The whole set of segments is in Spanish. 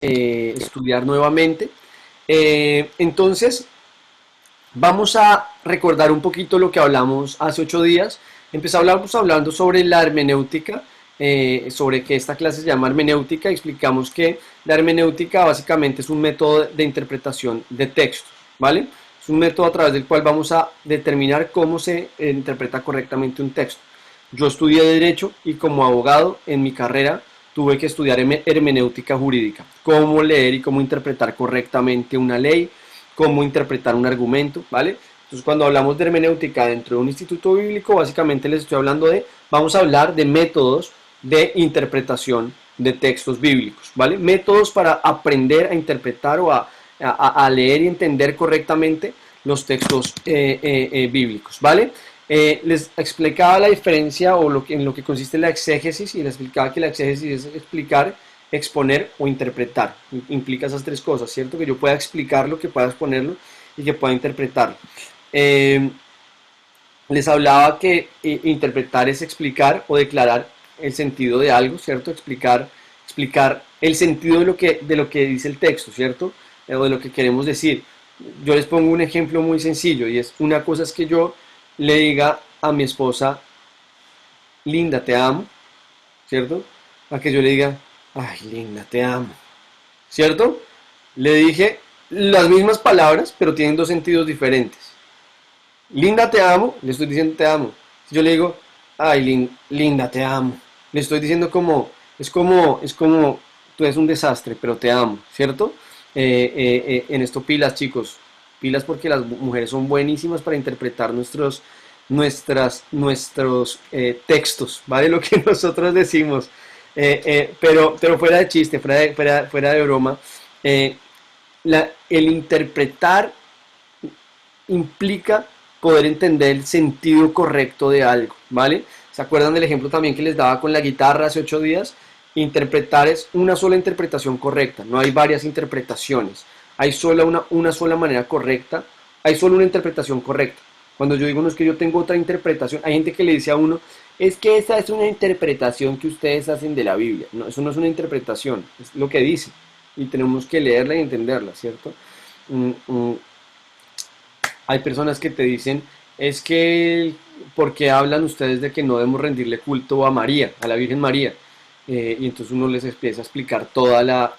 estudiar nuevamente. Entonces, vamos a recordar un poquito lo que hablamos hace 8 días. Empezamos hablando sobre la hermenéutica, sobre que esta clase se llama hermenéutica. Explicamos que la hermenéutica básicamente es un método de interpretación de textos, ¿vale? Es un método a través del cual vamos a determinar cómo se interpreta correctamente un texto. Yo estudié Derecho y como abogado en mi carrera tuve que estudiar hermenéutica jurídica, cómo leer y cómo interpretar correctamente una ley, cómo interpretar un argumento, ¿vale? Entonces, cuando hablamos de hermenéutica dentro de un instituto bíblico, básicamente les estoy hablando vamos a hablar de métodos de interpretación de textos bíblicos, ¿vale? Métodos para aprender a interpretar o a leer y entender correctamente los textos bíblicos, ¿vale? Les explicaba la diferencia o en lo que consiste la exégesis y les explicaba que la exégesis es explicar, exponer o interpretar. Implica esas tres cosas, ¿cierto? Que yo pueda explicarlo, que pueda exponerlo y que pueda interpretarlo. Eh, Les hablaba que interpretar es explicar o declarar el sentido de algo, ¿cierto? Explicar el sentido de lo que dice el texto, ¿cierto? O de lo que queremos decir. Yo les pongo un ejemplo muy sencillo y es una cosa es que yo le diga a mi esposa, linda, te amo, ¿cierto? A que yo le diga, ay, linda, te amo, ¿cierto? Le dije las mismas palabras, pero tienen dos sentidos diferentes. Linda, te amo, le estoy diciendo te amo. Si yo le digo, ay, linda, te amo, le estoy diciendo como, tú eres un desastre, pero te amo, ¿cierto? En esto pilas, chicos, pilas porque las mujeres son buenísimas para interpretar nuestros textos, ¿vale? Lo que nosotros decimos. Pero fuera de chiste, fuera de broma, eh, el interpretar implica poder entender el sentido correcto de algo, ¿vale? ¿Se acuerdan del ejemplo también que les daba con la guitarra hace 8 días? Interpretar es una sola interpretación correcta, no hay varias interpretaciones, hay solo una sola manera correcta, hay solo una interpretación correcta. Cuando yo digo, no es que yo tengo otra interpretación, hay gente que le dice a uno, es que esa es una interpretación que ustedes hacen de la Biblia. No, eso no es una interpretación, es lo que dice. Y tenemos que leerla y entenderla, ¿cierto? Mm, mm, Hay personas que te dicen, es que, ¿por qué hablan ustedes de que no debemos rendirle culto a María, a la Virgen María? Y entonces uno les empieza a explicar toda la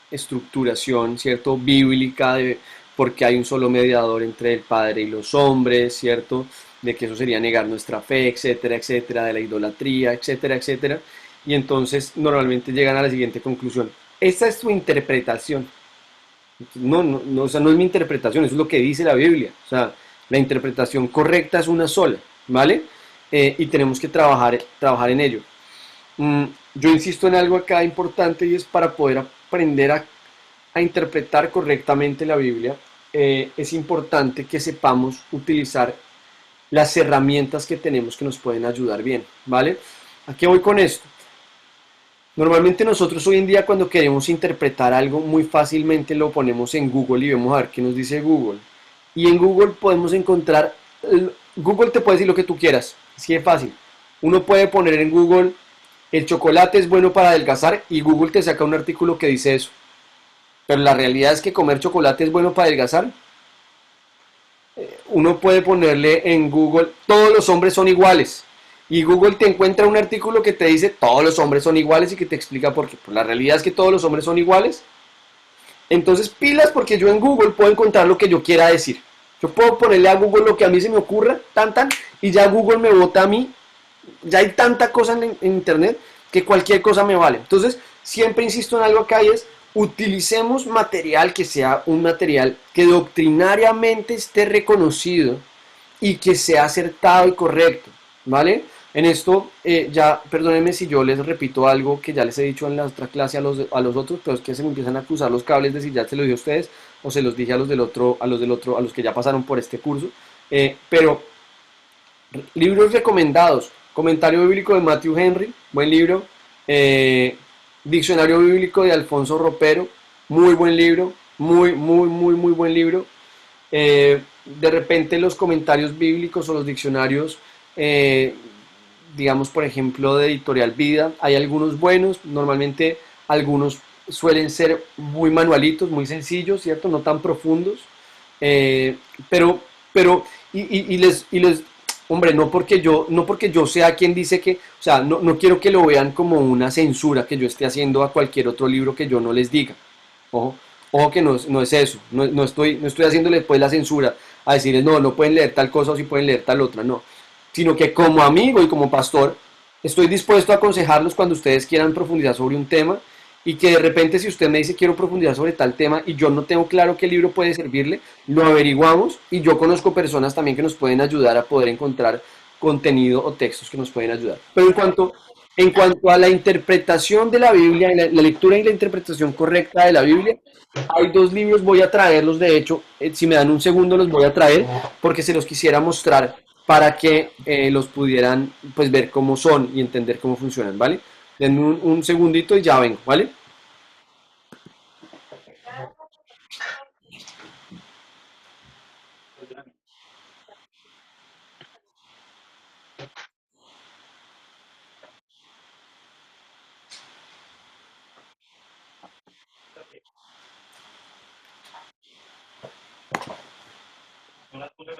estructuración, ¿cierto? Bíblica de por qué hay un solo mediador entre el Padre y los hombres, ¿cierto? De que eso sería negar nuestra fe, etcétera, etcétera, de la idolatría, etcétera, etcétera. Y entonces normalmente llegan a la siguiente conclusión. Esta es tu interpretación. No, o sea, no es mi interpretación, eso es lo que dice la Biblia. O sea, la interpretación correcta es una sola, ¿vale? Y tenemos que trabajar en ello. Yo insisto en algo acá importante y es para poder aprender a interpretar correctamente la Biblia, es importante que sepamos utilizar las herramientas que tenemos que nos pueden ayudar bien, ¿vale? ¿A qué voy con esto? Normalmente nosotros hoy en día cuando queremos interpretar algo muy fácilmente lo ponemos en Google y vemos a ver qué nos dice Google. Y en Google podemos encontrar, Google te puede decir lo que tú quieras, así de fácil. Uno puede poner en Google, el chocolate es bueno para adelgazar y Google te saca un artículo que dice eso. Pero la realidad es que comer chocolate es bueno para adelgazar. Uno puede ponerle en Google, todos los hombres son iguales. Y Google te encuentra un artículo que te dice todos los hombres son iguales y que te explica por qué. Pues la realidad es que todos los hombres son iguales. Entonces pilas porque yo en Google puedo encontrar lo que yo quiera decir. Yo puedo ponerle a Google lo que a mí se me ocurra, y ya Google me vota a mí. Ya hay tanta cosa en Internet que cualquier cosa me vale. Entonces siempre insisto en algo acá y es utilicemos material que sea un material que doctrinariamente esté reconocido y que sea acertado y correcto, ¿vale? En esto, ya, perdónenme si yo les repito algo que ya les he dicho en la otra clase a los otros, pero es que se me empiezan a cruzar los cables de si ya se los dije a ustedes o se los dije a los del otro, a los que ya pasaron por este curso. Pero libros recomendados, comentario bíblico de Matthew Henry, buen libro. Diccionario bíblico de Alfonso Ropero, muy buen libro, muy buen libro. De repente los comentarios bíblicos o los diccionarios, digamos por ejemplo de Editorial Vida, hay algunos buenos, normalmente algunos suelen ser muy manualitos, muy sencillos, ¿cierto? No tan profundos. Eh, pero, pero, hombre, no porque yo sea quien dice que, o sea, no quiero que lo vean como una censura que yo esté haciendo a cualquier otro libro que yo no les diga. Ojo, ojo que no es eso, no estoy haciéndole pues la censura a decirles no pueden leer tal cosa o si pueden leer tal otra, no. Sino que como amigo y como pastor, estoy dispuesto a aconsejarlos cuando ustedes quieran profundizar sobre un tema y que de repente si usted me dice quiero profundizar sobre tal tema y yo no tengo claro qué libro puede servirle, lo averiguamos y yo conozco personas también que nos pueden ayudar a poder encontrar contenido o textos que nos pueden ayudar. Pero en cuanto a la interpretación de la Biblia, la lectura y la interpretación correcta de la Biblia, hay dos libros, voy a traerlos, de hecho, si me dan un segundo los voy a traer, porque se los quisiera mostrar para que los pudieran pues ver cómo son y entender cómo funcionan, ¿vale? Denme un segundito y ya vengo, ¿vale?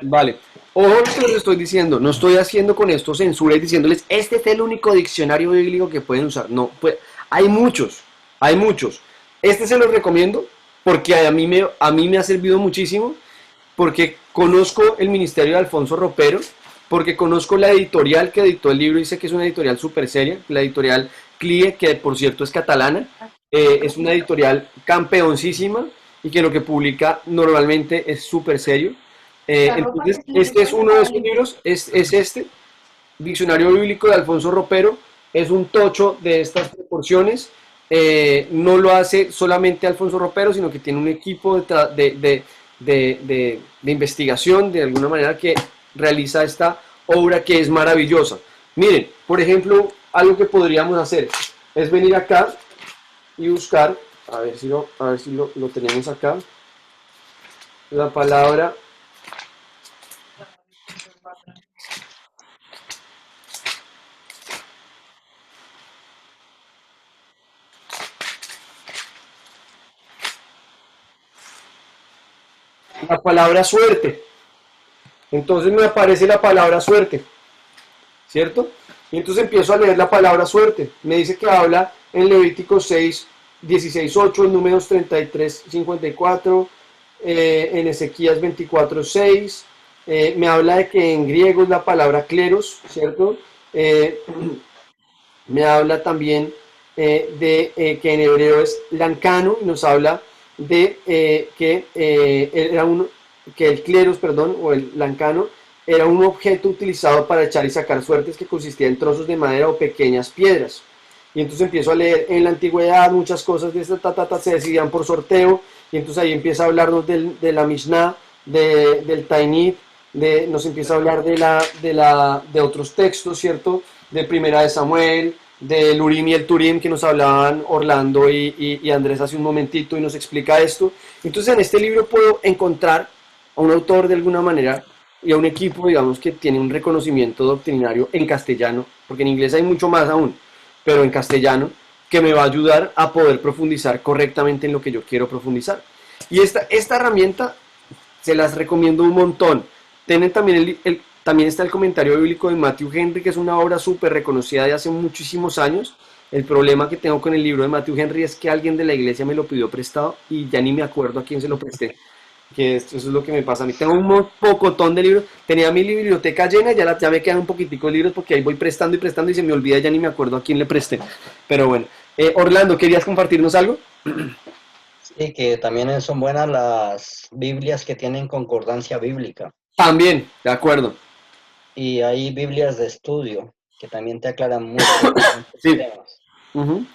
Vale. Ojo lo que les estoy diciendo, no estoy haciendo con esto censura y diciéndoles, este es el único diccionario bíblico que pueden usar. No, pues hay muchos, hay muchos. Este se los recomiendo porque a mí me ha servido muchísimo, porque conozco el ministerio de Alfonso Ropero, porque conozco la editorial que editó el libro y sé que es una editorial súper seria, la editorial CLIE, que por cierto es catalana, es una editorial campeoncísima y que lo que publica normalmente es súper serio. Entonces, este es uno de esos libros, es este, Diccionario Bíblico de Alfonso Ropero, es un tocho de estas proporciones. No lo hace solamente Alfonso Ropero, sino que tiene un equipo de investigación, de alguna manera, que realiza esta obra que es maravillosa. Miren, por ejemplo, algo que podríamos hacer es venir acá y buscar, a ver si lo tenemos acá, la palabra. La palabra suerte. Entonces me aparece la palabra suerte, ¿cierto? Y entonces empiezo a leer la palabra suerte. Me dice que habla en Levítico 6, 16, 8, en Números 33, 54, en Ezequías 24, 6. Me habla de que en griego es la palabra cleros, ¿cierto? Eh, Me habla también que en hebreo es lancano y nos habla de que el cleros, perdón, o el lancano era un objeto utilizado para echar y sacar suertes que consistía en trozos de madera o pequeñas piedras. Y entonces empiezo a leer en la antigüedad muchas cosas de esta se decidían por sorteo y entonces ahí empieza a hablarnos de la Mishnah, del Tainit, nos empieza a hablar de otros textos, ¿cierto? De Primera de Samuel, del Urim y el Turim que nos hablaban Orlando y Andrés hace un momentito y nos explica esto. Entonces en este libro puedo encontrar a un autor de alguna manera y a un equipo, digamos, que tiene un reconocimiento doctrinario en castellano, porque en inglés hay mucho más aún, pero en castellano, que me va a ayudar a poder profundizar correctamente en lo que yo quiero profundizar. Y esta herramienta se las recomiendo un montón. Tienen también también está el comentario bíblico de Matthew Henry, que es una obra súper reconocida de hace muchísimos años. El problema que tengo con el libro de Matthew Henry es que alguien de la iglesia me lo pidió prestado y ya ni me acuerdo a quién se lo presté. Que eso es lo que me pasa a mí. Tengo un pocotón de libros. Tenía mi biblioteca llena, ya me quedan un poquitico de libros porque ahí voy prestando y prestando y se me olvida, ya ni me acuerdo a quién le presté. Pero bueno, Orlando, ¿querías compartirnos algo? Sí, que también son buenas las Biblias que tienen concordancia bíblica. También, de acuerdo. Y hay Biblias de estudio que también te aclaran muchos Sí. temas. Ujú.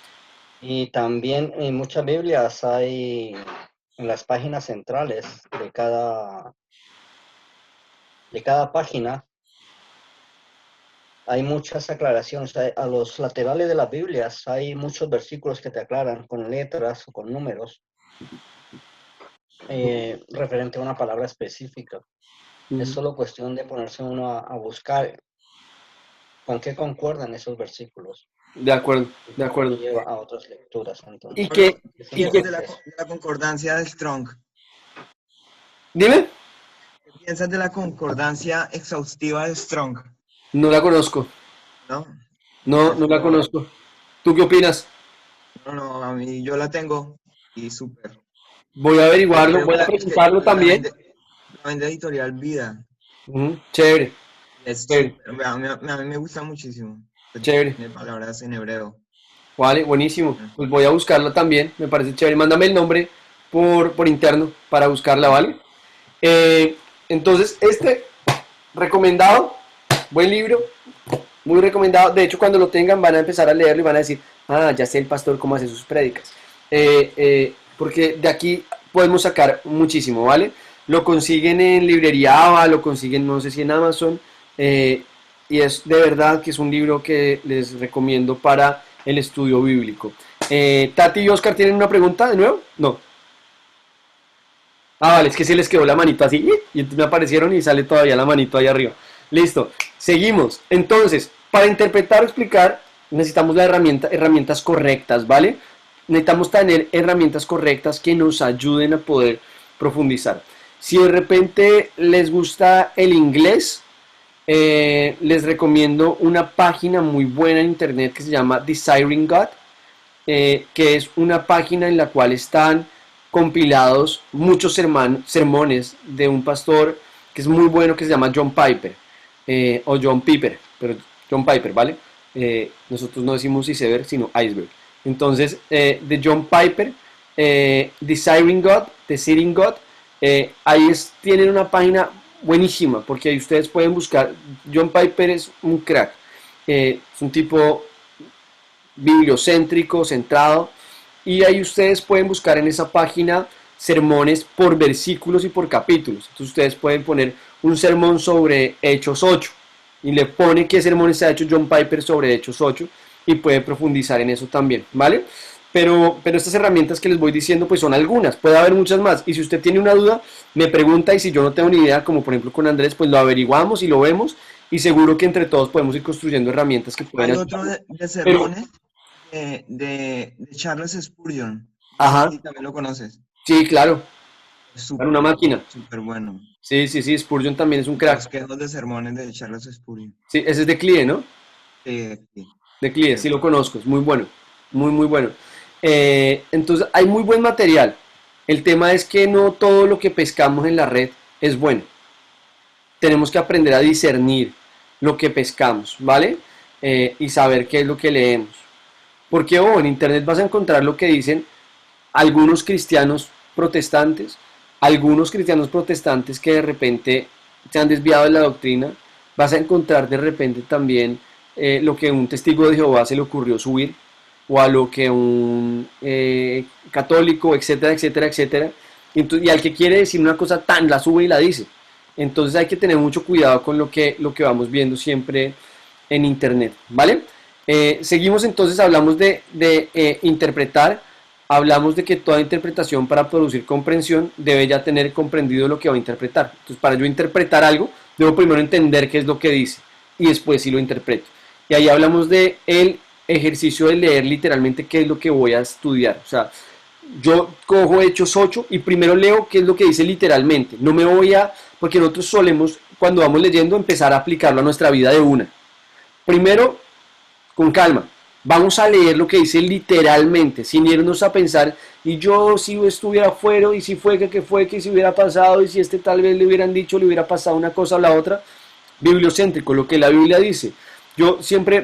Y también en muchas Biblias hay en las páginas centrales de cada página hay muchas aclaraciones. A los laterales de las Biblias hay muchos versículos que te aclaran con letras o con números referente a una palabra específica. Es Ujú. solo cuestión de ponerse uno a buscar con qué concuerdan esos versículos. de acuerdo, de Eso me acuerdo. lleva a otras lecturas, Y entonces. que, Pablo, ¿qué Eso y es piensas que, de eso. de la concordancia de Strong? dime, ¿Qué piensas de la concordancia exhaustiva de Strong? no la conozco, ¿No? no, Es no la como, conozco. ¿Tú qué opinas? no, no, a mí yo la tengo y súper. Voy a averiguarlo, Creo voy que a es que preguntarlo también. la vende Editorial Vida. Ujú, chévere, Y es chévere, súper, a mí me gusta muchísimo. Pues chévere. tiene palabras en hebreo. Vale, buenísimo. Bueno, Pues voy a buscarla también, me parece chévere. Mándame el nombre por interno para buscarla, bueno. ¿vale? Eh, entonces, recomendado, buen libro, muy recomendado. De hecho, cuando lo tengan van a empezar a leerlo y van a decir, ah, ya sé el pastor cómo hace sus prédicas. Porque de aquí podemos sacar muchísimo, ¿vale? Lo consiguen en librería ABA, lo consiguen no sé si en Amazon. eh, y es de verdad que es un libro que les recomiendo para el estudio bíblico. Tati y Oscar tienen una pregunta de nuevo. No. Ah, vale, es que se les quedó la manito así y entonces me aparecieron y sale todavía la manito ahí arriba. Listo, seguimos. Entonces, para interpretar o explicar necesitamos herramientas correctas, ¿vale? Necesitamos tener herramientas correctas que nos ayuden a poder profundizar. Si de repente les gusta el inglés, les recomiendo una página muy buena en internet que se llama Desiring God, que es una página en la cual están compilados muchos sermones de un pastor que es muy bueno, que se llama John Piper, o John Piper, pero John Piper, ¿vale? Nosotros no decimos iceberg, sino iceberg. Entonces, de John Piper, Desiring God, Desiring God, tienen una página buenísima, porque ahí ustedes pueden buscar. John Piper es un crack, es un tipo bibliocéntrico, centrado, y ahí ustedes pueden buscar en esa página sermones por versículos y por capítulos. Entonces ustedes pueden poner un sermón sobre Hechos 8 y le pone qué sermones ha hecho John Piper sobre Hechos 8 y puede profundizar en eso también, ¿vale? Pero estas herramientas que les voy diciendo pues son algunas, puede haber muchas más, y si usted tiene una duda me pregunta, y si yo no tengo ni idea, como por ejemplo con Andrés, pues lo averiguamos y lo vemos, y seguro que entre todos podemos ir construyendo herramientas que pueden Hay otro ayudar. de Pero, sermones de Charles Spurgeon. No sé ajá, si también lo conoces. sí, claro, Es para una súper, máquina. súper bueno. Sí, sí, sí, Spurgeon también es un crack. Bosquejos de sermones de Charles Spurgeon. Sí, ese es de Clie, ¿no? Sí, De Clie, sí chévere. lo conozco, es muy bueno, muy, muy bueno. Entonces, hay muy buen material. El tema es que no todo lo que pescamos en la red es bueno. Tenemos que aprender a discernir lo que pescamos, ¿vale? Y saber qué es lo que leemos. Porque en internet vas a encontrar lo que dicen algunos cristianos protestantes que de repente se han desviado de la doctrina. Vas a encontrar de repente también lo que a un testigo de Jehová se le ocurrió subir, o a lo que un católico, etcétera, etcétera, etcétera. Y al que quiere decir una cosa tan la sube y la dice. Entonces hay que tener mucho cuidado con lo que vamos viendo siempre en internet, ¿vale? Seguimos entonces, hablamos de interpretar, hablamos de que toda interpretación para producir comprensión debe ya tener comprendido lo que va a interpretar. Entonces, para yo interpretar algo, debo primero entender qué es lo que dice y después sí lo interpreto. Y ahí hablamos de el ejercicio de leer literalmente qué es lo que voy a estudiar. O sea, yo cojo Hechos 8 y primero leo qué es lo que dice literalmente. No me voy a, porque nosotros solemos, cuando vamos leyendo, empezar a aplicarlo a nuestra vida de una. Primero, con calma. Vamos a leer lo que dice literalmente, sin irnos a pensar, y yo si estuviera fuera, y si fue, que si hubiera pasado, y si tal vez le hubieran dicho, le hubiera pasado una cosa o la otra. Bibliocéntrico, lo que la Biblia dice. Yo siempre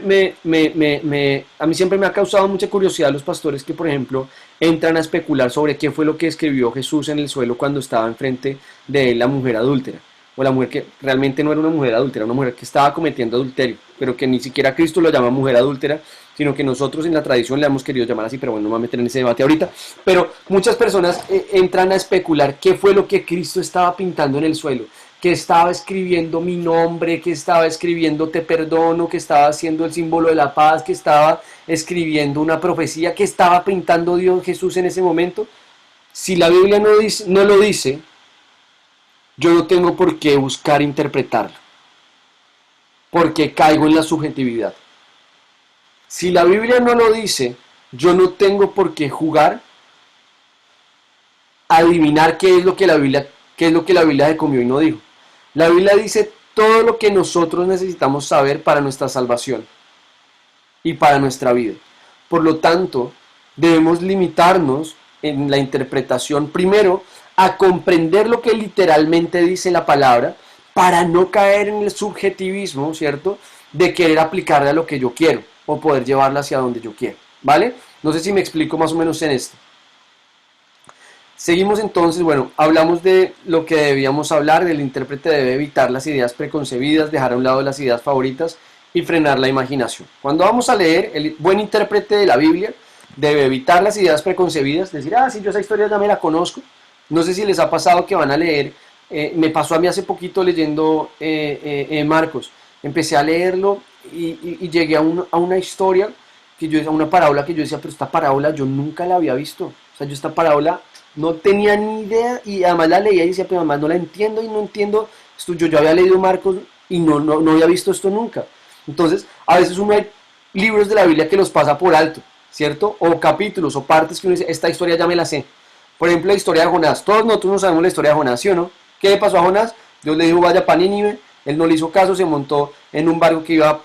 a mí siempre me ha causado mucha curiosidad los pastores que, por ejemplo, entran a especular sobre qué fue lo que escribió Jesús en el suelo cuando estaba enfrente de él la mujer adúltera, o la mujer que realmente no era una mujer adúltera, una mujer que estaba cometiendo adulterio, pero que ni siquiera Cristo lo llama mujer adúltera, sino que nosotros en la tradición le hemos querido llamar así, pero bueno, no me voy a meter en ese debate ahorita. Pero muchas personas entran a especular qué fue lo que Cristo estaba pintando en el suelo, que estaba escribiendo mi nombre, que estaba escribiendo te perdono, que estaba haciendo el símbolo de la paz, que estaba escribiendo una profecía, que estaba pintando Dios Jesús en ese momento. Si la Biblia no lo dice, yo no tengo por qué buscar interpretarlo, porque caigo en la subjetividad. Si la Biblia no lo dice, yo no tengo por qué jugar a adivinar qué es lo que la Biblia se comió y no dijo. La Biblia dice todo lo que nosotros necesitamos saber para nuestra salvación y para nuestra vida. Por lo tanto, debemos limitarnos en la interpretación primero a comprender lo que literalmente dice la palabra para no caer en el subjetivismo, ¿cierto? De querer aplicarla a lo que yo quiero o poder llevarla hacia donde yo quiero, ¿vale? No sé si me explico más o menos en esto. Seguimos entonces, bueno, hablamos de lo que debíamos hablar, del intérprete debe evitar las ideas preconcebidas, dejar a un lado las ideas favoritas y frenar la imaginación. Cuando vamos a leer, el buen intérprete de la Biblia debe evitar las ideas preconcebidas, decir, sí, yo esa historia ya me la conozco. No sé si les ha pasado que van a leer, me pasó a mí hace poquito leyendo Marcos, empecé a leerlo y llegué a una historia, a una parábola que yo decía, pero esta parábola yo nunca la había visto, o sea, yo esta parábola no tenía ni idea y además la leía y decía, pero además no la entiendo y no entiendo esto, yo había leído Marcos y no había visto esto nunca. Entonces, a veces uno hay libros de la Biblia que los pasa por alto, ¿cierto? O capítulos o partes que uno dice, esta historia ya me la sé. Por ejemplo, la historia de Jonás. Todos nosotros no sabemos la historia de Jonás, ¿sí o no? ¿Qué le pasó a Jonás? Dios le dijo, vaya para Nínive. Él no le hizo caso, se montó en un barco que iba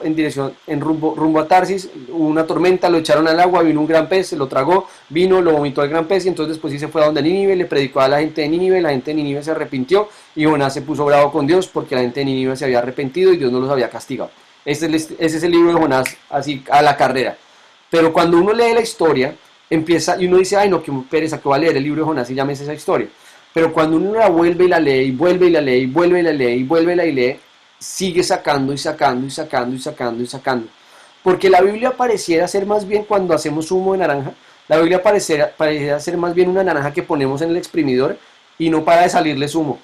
rumbo a Tarsis, hubo una tormenta, lo echaron al agua, vino un gran pez, se lo tragó, vino, lo vomitó el gran pez y entonces después sí se fue a donde Nínive, le predicó a la gente de Nínive, la gente de Nínive se arrepintió y Jonás se puso bravo con Dios porque la gente de Nínive se había arrepentido y Dios no los había castigado. Ese es el libro de Jonás, así a la carrera. Pero cuando uno lee la historia, empieza y uno dice, ay no, qué pereza, que va a leer el libro de Jonás y ya me sé esa historia. Pero cuando uno la vuelve y la lee, y vuelve y la lee, y vuelve y la lee, y vuelve y la lee, sigue sacando y sacando y sacando y sacando y sacando. Porque la Biblia pareciera ser más bien cuando hacemos zumo de naranja, la Biblia pareciera ser más bien una naranja que ponemos en el exprimidor y no para de salirle zumo.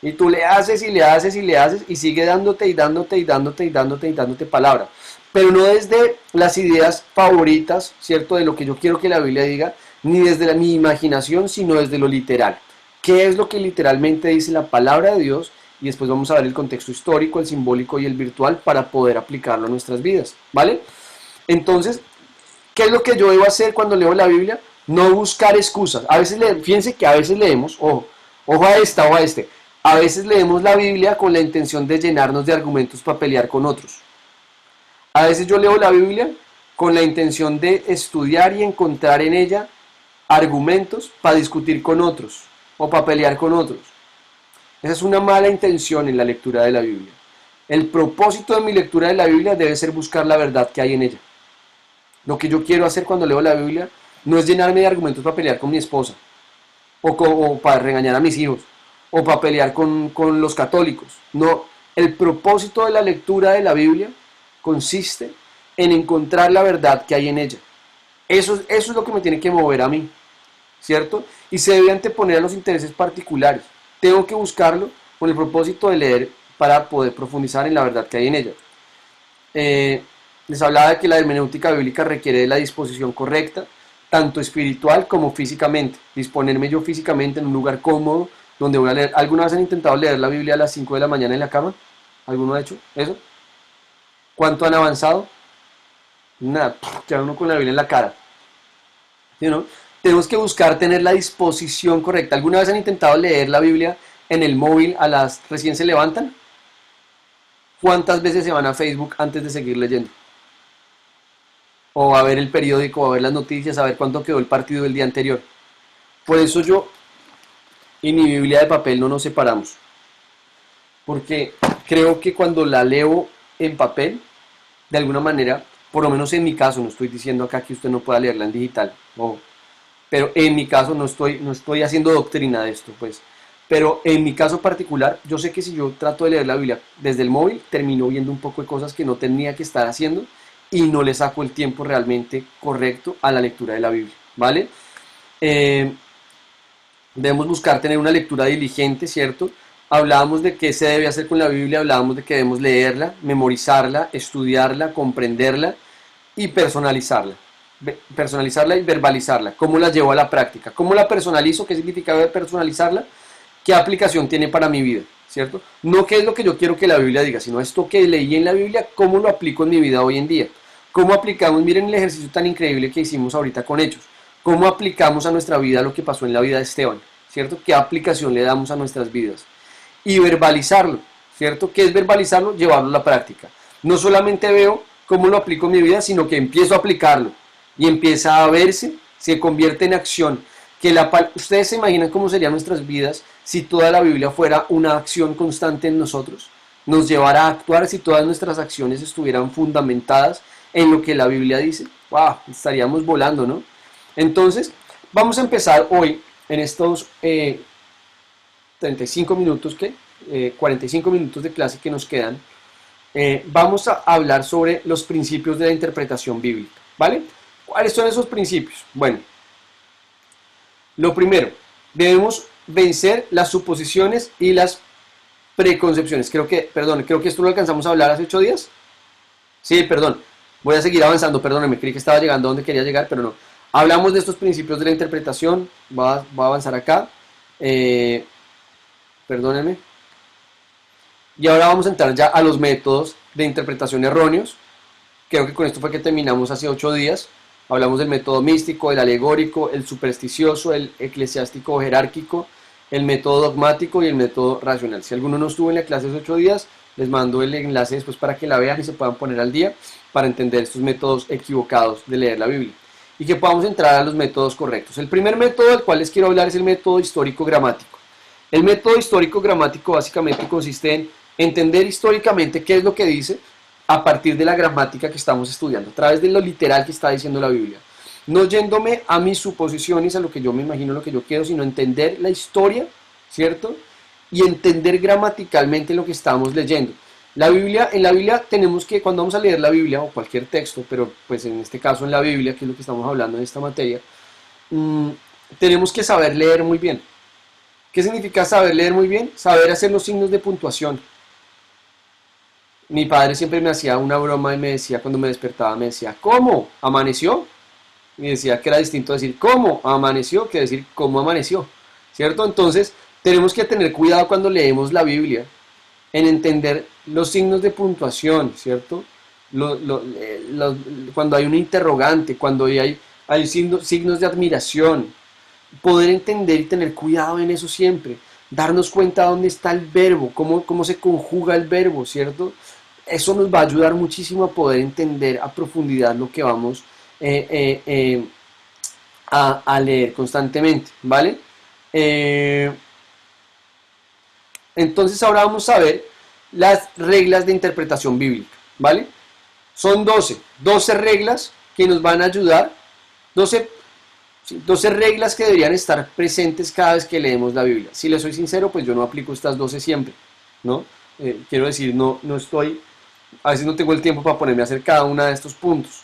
Y tú le haces y le haces y le haces y sigue dándote y dándote y dándote y dándote y dándote palabra. Pero no desde las ideas favoritas, ¿cierto? De lo que yo quiero que la Biblia diga, ni desde mi imaginación, sino desde lo literal. ¿Qué es lo que literalmente dice la palabra de Dios? Y después vamos a ver el contexto histórico, el simbólico y el virtual para poder aplicarlo a nuestras vidas, ¿vale? Entonces, ¿qué es lo que yo debo hacer cuando leo la Biblia? No buscar excusas. A veces, fíjense que a veces leemos, ojo a esta, ojo a este, a veces leemos la Biblia con la intención de llenarnos de argumentos para pelear con otros. A veces yo leo la Biblia con la intención de estudiar y encontrar en ella argumentos para discutir con otros o para pelear con otros. Esa es una mala intención en la lectura de la Biblia. El propósito de mi lectura de la Biblia debe ser buscar la verdad que hay en ella. Lo que yo quiero hacer cuando leo la Biblia no es llenarme de argumentos para pelear con mi esposa o para regañar a mis hijos o para pelear con los católicos. No, el propósito de la lectura de la Biblia consiste en encontrar la verdad que hay en ella. Eso es lo que me tiene que mover a mí, ¿cierto? Y se debe anteponer a los intereses particulares. Tengo que buscarlo con el propósito de leer para poder profundizar en la verdad que hay en ella. Les hablaba de que la hermenéutica bíblica requiere de la disposición correcta, tanto espiritual como físicamente. Disponerme yo físicamente en un lugar cómodo, donde voy a leer. ¿Alguna vez han intentado leer la Biblia a las 5 de la mañana en la cama? ¿Alguno ha hecho eso? ¿Cuánto han avanzado? Nada, queda uno con la Biblia en la cara. ¿Sí, no? Tenemos que buscar tener la disposición correcta. ¿Alguna vez han intentado leer la Biblia en el móvil recién se levantan? ¿Cuántas veces se van a Facebook antes de seguir leyendo? O a ver el periódico, o a ver las noticias, a ver cuánto quedó el partido del día anterior. Por eso yo y mi Biblia de papel no nos separamos. Porque creo que cuando la leo en papel, de alguna manera, por lo menos en mi caso, no estoy diciendo acá que usted no pueda leerla en digital, no. Pero en mi caso no estoy haciendo doctrina de esto, pues. Pero en mi caso particular, yo sé que si yo trato de leer la Biblia desde el móvil, termino viendo un poco de cosas que no tenía que estar haciendo y no le saco el tiempo realmente correcto a la lectura de la Biblia, ¿vale? Debemos buscar tener una lectura diligente, ¿cierto? Hablábamos de qué se debe hacer con la Biblia, hablábamos de que debemos leerla, memorizarla, estudiarla, comprenderla y personalizarla. Personalizarla y verbalizarla. ¿Cómo la llevo a la práctica? ¿Cómo la personalizo? ¿Qué significa personalizarla? ¿Qué aplicación tiene para mi vida? ¿Cierto? No qué es lo que yo quiero que la Biblia diga, sino esto que leí en la Biblia, ¿cómo lo aplico en mi vida hoy en día? ¿Cómo aplicamos? Miren el ejercicio tan increíble que hicimos ahorita con Hechos. ¿Cómo aplicamos a nuestra vida lo que pasó en la vida de Esteban? ¿Cierto? ¿Qué aplicación le damos a nuestras vidas? Y verbalizarlo, ¿cierto? ¿Qué es verbalizarlo? Llevarlo a la práctica. No solamente veo cómo lo aplico en mi vida, sino que empiezo a aplicarlo y empieza a verse, se convierte en acción. Ustedes se imaginan cómo serían nuestras vidas si toda la Biblia fuera una acción constante en nosotros, nos llevara a actuar si todas nuestras acciones estuvieran fundamentadas en lo que la Biblia dice. ¡Wow! Estaríamos volando, ¿no? Entonces, vamos a empezar hoy en estos 35 minutos, 45 minutos de clase que nos quedan. Vamos a hablar sobre los principios de la interpretación bíblica, ¿vale? ¿Cuáles son esos principios? Bueno, lo primero, debemos vencer las suposiciones y las preconcepciones. Creo que esto lo alcanzamos a hablar hace 8 días. Sí, perdón, voy a seguir avanzando, perdónenme, creí que estaba llegando a donde quería llegar, pero no. Hablamos de estos principios de la interpretación, voy a avanzar acá. Perdónenme. Y ahora vamos a entrar ya a los métodos de interpretación erróneos. Creo que con esto fue que terminamos hace 8 días. Hablamos del método místico, el alegórico, el supersticioso, el eclesiástico o jerárquico, el método dogmático y el método racional. Si alguno no estuvo en la clase hace 8 días, les mando el enlace después para que la vean y se puedan poner al día para entender estos métodos equivocados de leer la Biblia y que podamos entrar a los métodos correctos. El primer método del cual les quiero hablar es el método histórico-gramático. El método histórico-gramático básicamente consiste en entender históricamente qué es lo que dice a partir de la gramática que estamos estudiando, a través de lo literal que está diciendo la Biblia. No yéndome a mis suposiciones, a lo que yo me imagino, lo que yo quiero, sino entender la historia, ¿cierto? Y entender gramaticalmente lo que estamos leyendo. En la Biblia tenemos que, cuando vamos a leer la Biblia o cualquier texto, pero pues en este caso en la Biblia, que es lo que estamos hablando en esta materia, tenemos que saber leer muy bien. ¿Qué significa saber leer muy bien? Saber hacer los signos de puntuación. Mi padre siempre me hacía una broma y me decía, cuando me despertaba, me decía, ¿cómo? ¿Amaneció? Y decía que era distinto decir ¿cómo amaneció? Que decir ¿cómo amaneció? ¿Cierto? Entonces, tenemos que tener cuidado cuando leemos la Biblia en entender los signos de puntuación, ¿cierto? Cuando hay un interrogante, cuando hay signos de admiración, poder entender y tener cuidado en eso siempre, darnos cuenta dónde está el verbo, cómo se conjuga el verbo, ¿cierto? Eso nos va a ayudar muchísimo a poder entender a profundidad lo que vamos a leer constantemente, ¿vale? Entonces ahora vamos a ver las reglas de interpretación bíblica, ¿vale? Son 12 reglas que nos van a ayudar, 12 reglas que deberían estar presentes cada vez que leemos la Biblia. Si les soy sincero, pues yo no aplico estas 12 siempre, ¿no? Quiero decir, no estoy, a veces no tengo el tiempo para ponerme a hacer cada uno de estos puntos,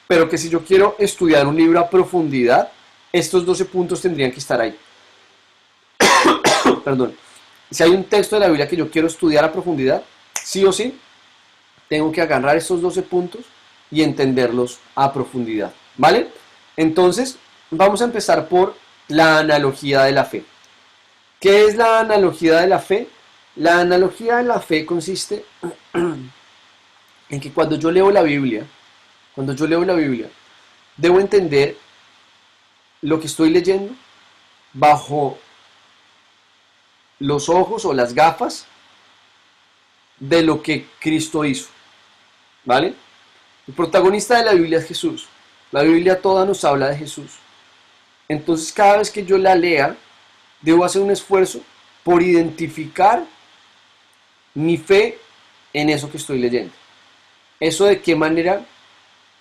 pero que si yo quiero estudiar un libro a profundidad, estos 12 puntos tendrían que estar ahí. Perdón. Si hay un texto de la Biblia que yo quiero estudiar a profundidad, sí o sí, tengo que agarrar estos 12 puntos y entenderlos a profundidad, ¿vale? Entonces, vamos a empezar por la analogía de la fe. ¿Qué es la analogía de la fe? La analogía de la fe consiste en que cuando yo leo la Biblia, debo entender lo que estoy leyendo bajo los ojos o las gafas de lo que Cristo hizo, ¿vale? El protagonista de la Biblia es Jesús. La Biblia toda nos habla de Jesús. Entonces, cada vez que yo la lea, debo hacer un esfuerzo por identificar mi fe en eso que estoy leyendo. Eso de qué manera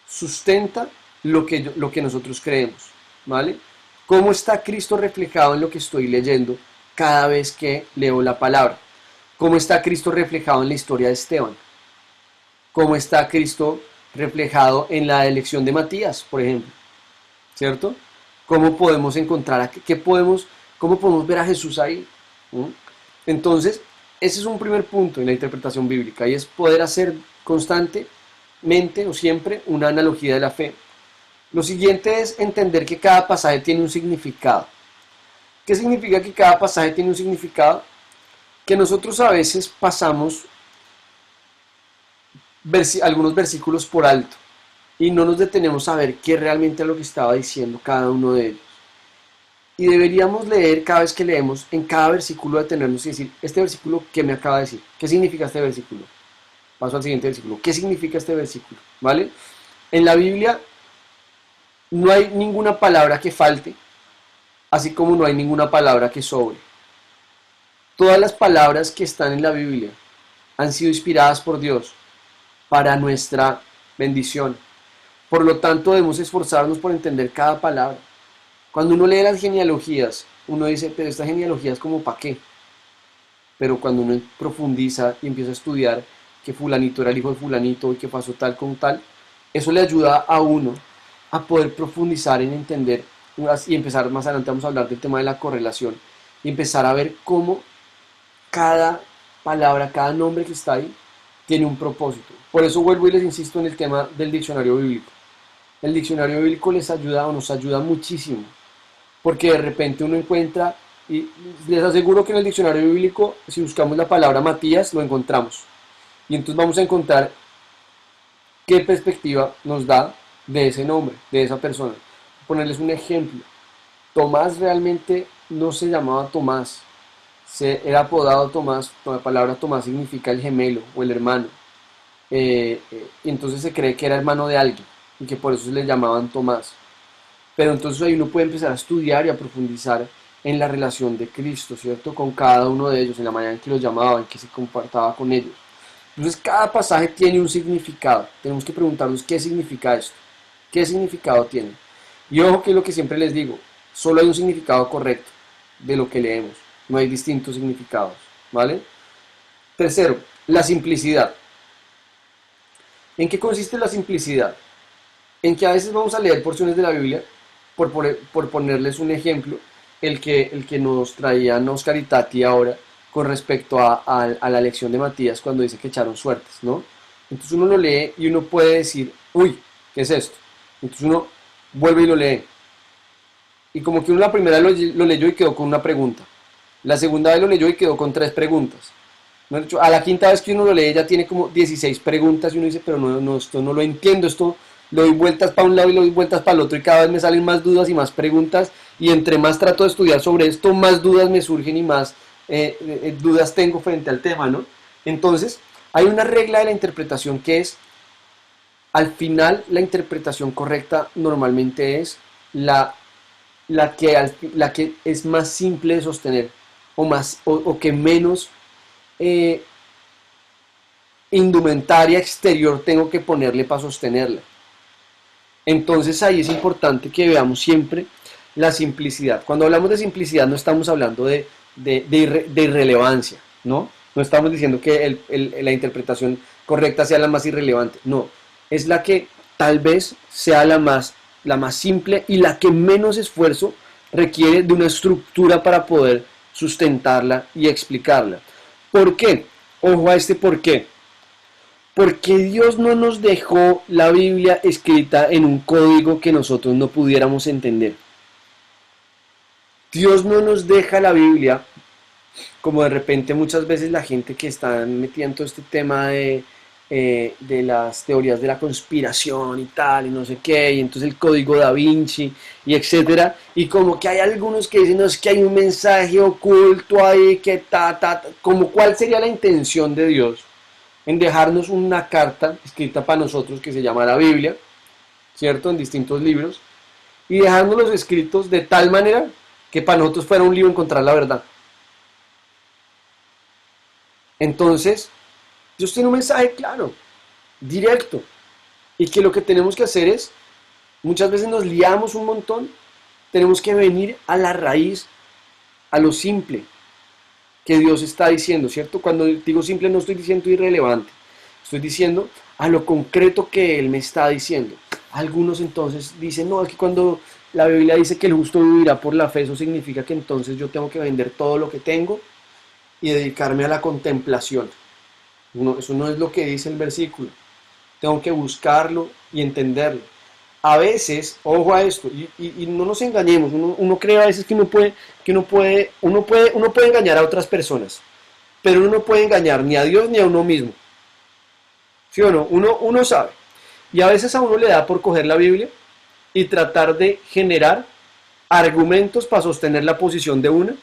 sustenta lo que nosotros creemos, ¿vale? ¿Cómo está Cristo reflejado en lo que estoy leyendo cada vez que leo la palabra? ¿Cómo está Cristo reflejado en la historia de Esteban? ¿Cómo está Cristo reflejado en la elección de Matías, por ejemplo? ¿Cierto? ¿Cómo podemos encontrar, cómo podemos ver a Jesús ahí? Entonces, ese es un primer punto en la interpretación bíblica y es poder hacer constantemente o siempre una analogía de la fe. Lo siguiente es entender que cada pasaje tiene un significado. ¿Qué significa que cada pasaje tiene un significado? Que nosotros a veces pasamos algunos versículos por alto y no nos detenemos a ver qué realmente es lo que estaba diciendo cada uno de ellos. Y deberíamos leer cada vez que leemos, en cada versículo detenernos y decir, este versículo, ¿qué me acaba de decir? ¿Qué significa este versículo? Paso al siguiente versículo. ¿Qué significa este versículo? ¿Vale? En la Biblia no hay ninguna palabra que falte, así como no hay ninguna palabra que sobre. Todas las palabras que están en la Biblia han sido inspiradas por Dios para nuestra bendición. Por lo tanto, debemos esforzarnos por entender cada palabra. Cuando uno lee las genealogías, uno dice, pero esta genealogía es como para qué. Pero cuando uno profundiza y empieza a estudiar que fulanito era el hijo de fulanito y que pasó tal con tal, eso le ayuda a uno a poder profundizar en entender y empezar más adelante vamos a hablar del tema de la correlación y empezar a ver cómo cada palabra, cada nombre que está ahí tiene un propósito. Por eso vuelvo y les insisto en el tema del diccionario bíblico. El diccionario bíblico les ayuda o nos ayuda muchísimo, porque de repente uno encuentra, y les aseguro que en el diccionario bíblico, si buscamos la palabra Matías, lo encontramos. Y entonces vamos a encontrar qué perspectiva nos da de ese nombre, de esa persona. Ponerles un ejemplo. Tomás realmente no se llamaba Tomás, era apodado Tomás. La palabra Tomás significa el gemelo o el hermano. Y entonces se cree que era hermano de alguien y que por eso se le llamaban Tomás. Pero entonces ahí uno puede empezar a estudiar y a profundizar en la relación de Cristo, ¿cierto? Con cada uno de ellos, en la manera en que los llamaba, en que se comportaba con ellos. Entonces cada pasaje tiene un significado. Tenemos que preguntarnos qué significa esto, qué significado tiene. Y ojo que es lo que siempre les digo, solo hay un significado correcto de lo que leemos, no hay distintos significados, ¿vale? Tercero, la simplicidad. ¿En qué consiste la simplicidad? En que a veces vamos a leer porciones de la Biblia, por ponerles un ejemplo, el que nos traía Oscar y Tati ahora, con respecto a la lección de Matías cuando dice que echaron suertes, ¿no? Entonces uno lo lee y uno puede decir, uy, ¿qué es esto? Entonces uno vuelve y lo lee. Y como que uno la primera lo leyó y quedó con una pregunta. La segunda vez lo leyó y quedó con 3 preguntas. A la quinta vez que uno lo lee ya tiene como 16 preguntas y uno dice, pero no, esto no lo entiendo, esto le doy vueltas para un lado y le doy vueltas para el otro y cada vez me salen más dudas y más preguntas y entre más trato de estudiar sobre esto, más dudas me surgen y más dudas tengo frente al tema, ¿no? Entonces, hay una regla de la interpretación que es, al final, la interpretación correcta normalmente es la que es más simple de sostener o que menos indumentaria exterior tengo que ponerle para sostenerla. Entonces ahí es importante que veamos siempre la simplicidad. Cuando hablamos de simplicidad no estamos hablando de irrelevancia, ¿no? No estamos diciendo que la interpretación correcta sea la más irrelevante, no. Es la que tal vez sea la más simple y la que menos esfuerzo requiere de una estructura para poder sustentarla y explicarla. ¿Por qué? Ojo a este por qué. Porque Dios no nos dejó la Biblia escrita en un código que nosotros no pudiéramos entender. Dios no nos deja la Biblia, como de repente muchas veces la gente que está metida en todo este tema de las teorías de la conspiración y tal, y no sé qué, y entonces el código Da Vinci, y etcétera, y como que hay algunos que dicen, no, es que hay un mensaje oculto ahí, que como cuál sería la intención de Dios en dejarnos una carta escrita para nosotros que se llama la Biblia, ¿cierto? En distintos libros, y dejándolos escritos de tal manera que para nosotros fuera un libro encontrar la verdad. Entonces, Dios tiene un mensaje claro, directo, y que lo que tenemos que hacer es, muchas veces nos liamos un montón, tenemos que venir a la raíz, a lo simple que Dios está diciendo, ¿cierto? Cuando digo simple no estoy diciendo irrelevante, estoy diciendo a lo concreto que Él me está diciendo. Algunos entonces dicen, no, es que cuando la Biblia dice que el justo vivirá por la fe, eso significa que entonces yo tengo que vender todo lo que tengo y dedicarme a la contemplación. No, eso no es lo que dice el versículo. Tengo que buscarlo y entenderlo. A veces, ojo a esto, y no nos engañemos, uno cree a veces que uno puede engañar a otras personas, pero uno no puede engañar ni a Dios ni a uno mismo. ¿Sí o no? Uno sabe. Y a veces a uno le da por coger la Biblia y tratar de generar argumentos para sostener la posición de una,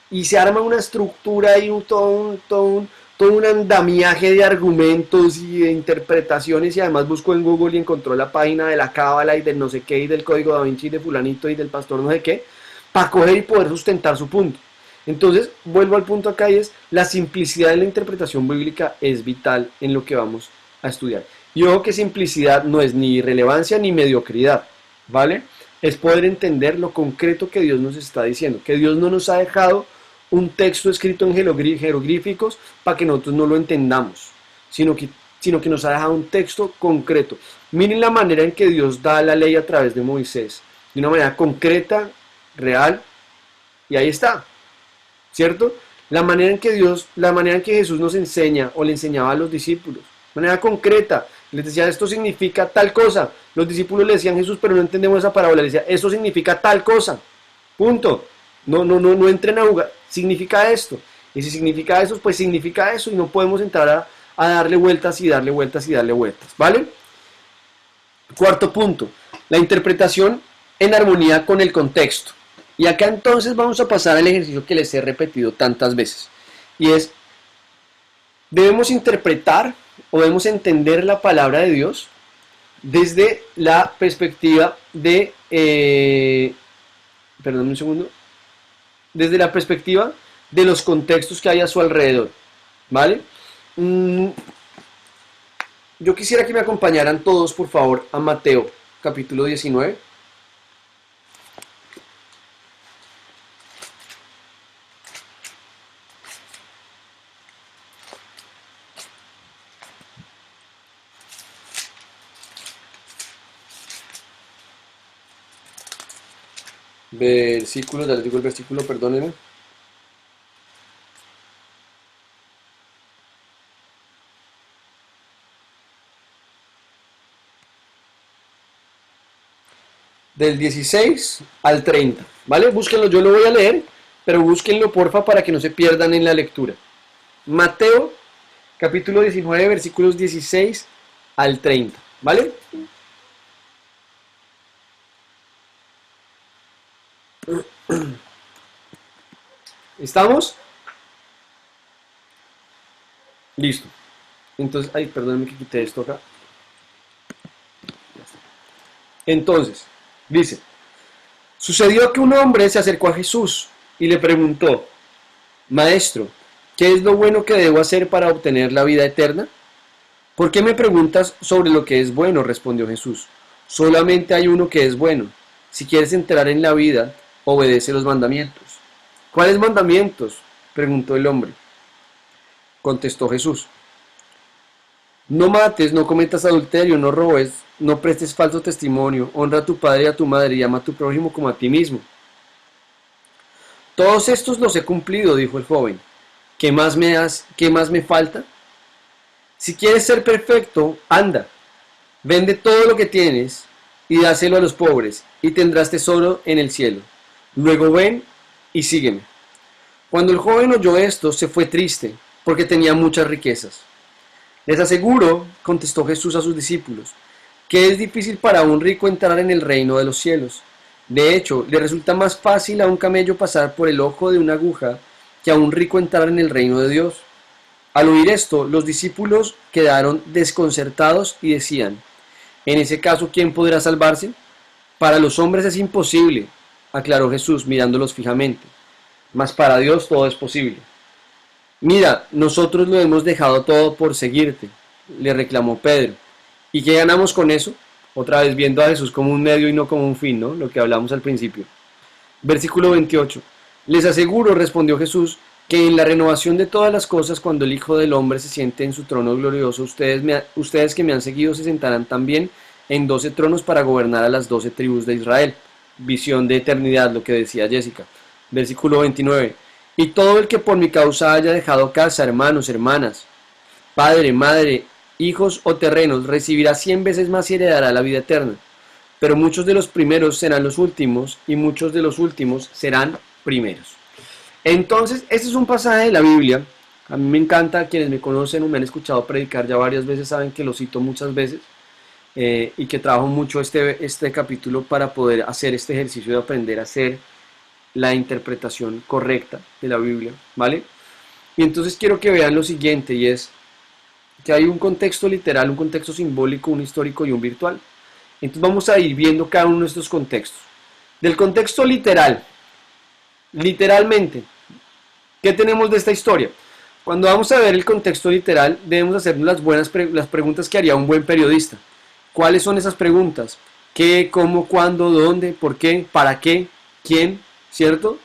y se arma una estructura y todo un andamiaje de argumentos y de interpretaciones, y además buscó en Google y encontró la página de la Cábala y del no sé qué y del Código Da Vinci y de fulanito y del pastor no sé qué, para coger y poder sustentar su punto. Entonces, vuelvo al punto acá, y es la simplicidad de la interpretación bíblica es vital en lo que vamos a estudiar. Y ojo que simplicidad no es ni irrelevancia ni mediocridad, ¿vale? Es poder entender lo concreto que Dios nos está diciendo, que Dios no nos ha dejado un texto escrito en jeroglíficos para que nosotros no lo entendamos, sino que nos ha dejado un texto concreto. Miren la manera en que Dios da la ley a través de Moisés, de una manera concreta, real, y ahí está, ¿cierto? La manera en que Jesús nos enseña o le enseñaba a los discípulos, de manera concreta, les decía, esto significa tal cosa. Los discípulos le decían, Jesús, pero no entendemos esa parábola. Le decía, eso significa tal cosa. Punto. No entren a jugar. Significa esto. Y si significa eso, pues significa eso. Y no podemos entrar a darle vueltas y darle vueltas y darle vueltas. ¿Vale? Cuarto punto. La interpretación en armonía con el contexto. Y acá entonces vamos a pasar al ejercicio que les he repetido tantas veces. Y es, debemos interpretar o debemos entender la palabra de Dios desde la perspectiva de, perdón un segundo, desde la perspectiva de los contextos que hay a su alrededor, ¿vale? Yo quisiera que me acompañaran todos, por favor, a Mateo, capítulo 19. Versículo, ya les digo el versículo, perdónenme. Del 16 al 30, ¿vale? Búsquenlo, yo lo voy a leer, pero búsquenlo porfa para que no se pierdan en la lectura. Mateo, capítulo 19, versículos 16 al 30, ¿vale? ¿Estamos? Listo. Entonces, ay, perdónenme que quité esto acá. Entonces, dice, sucedió que un hombre se acercó a Jesús y le preguntó, Maestro, ¿qué es lo bueno que debo hacer para obtener la vida eterna? ¿Por qué me preguntas sobre lo que es bueno? Respondió Jesús. Solamente hay uno que es bueno. Si quieres entrar en la vida, obedece los mandamientos. ¿Cuáles mandamientos? Preguntó el hombre. Contestó Jesús. No mates, no cometas adulterio, no robes, no prestes falso testimonio, honra a tu padre y a tu madre y ama a tu prójimo como a ti mismo. Todos estos los he cumplido, dijo el joven. ¿Qué más me falta? Si quieres ser perfecto, anda, vende todo lo que tienes y dáselo a los pobres y tendrás tesoro en el cielo. Luego ven y sígueme. Cuando el joven oyó esto, se fue triste, porque tenía muchas riquezas. Les aseguro, contestó Jesús a sus discípulos, que es difícil para un rico entrar en el reino de los cielos. De hecho, le resulta más fácil a un camello pasar por el ojo de una aguja que a un rico entrar en el reino de Dios. Al oír esto, los discípulos quedaron desconcertados y decían, en ese caso, ¿quién podrá salvarse? Para los hombres es imposible, aclaró Jesús mirándolos fijamente, mas para Dios todo es posible. Mira, nosotros lo hemos dejado todo por seguirte, le reclamó Pedro. ¿Y qué ganamos con eso? Otra vez viendo a Jesús como un medio y no como un fin, ¿no? Lo que hablamos al principio. Versículo 28. Les aseguro, respondió Jesús, que en la renovación de todas las cosas, cuando el Hijo del Hombre se siente en su trono glorioso, ustedes que me han seguido se sentarán también en 12 tronos para gobernar a las 12 tribus de Israel. Visión de eternidad, lo que decía Jessica. Versículo 29. Y todo el que por mi causa haya dejado casa, hermanos, hermanas, padre, madre, hijos o terrenos, recibirá 100 veces más y heredará la vida eterna. Pero muchos de los primeros serán los últimos, y muchos de los últimos serán primeros. Entonces, este es un pasaje de la Biblia. A mí me encanta, quienes me conocen o me han escuchado predicar ya varias veces saben que lo cito muchas veces. y que trabajo mucho este capítulo para poder hacer este ejercicio de aprender a hacer la interpretación correcta de la Biblia, ¿vale? Y entonces quiero que vean lo siguiente, y es que hay un contexto literal, un contexto simbólico, un histórico y un virtual. Entonces vamos a ir viendo cada uno de estos contextos. Del contexto literal, literalmente, ¿qué tenemos de esta historia? Cuando vamos a ver el contexto literal, debemos hacernos las preguntas que haría un buen periodista. ¿Cuáles son esas preguntas? ¿Qué, cómo, cuándo, dónde, por qué, para qué, quién? ¿Cierto?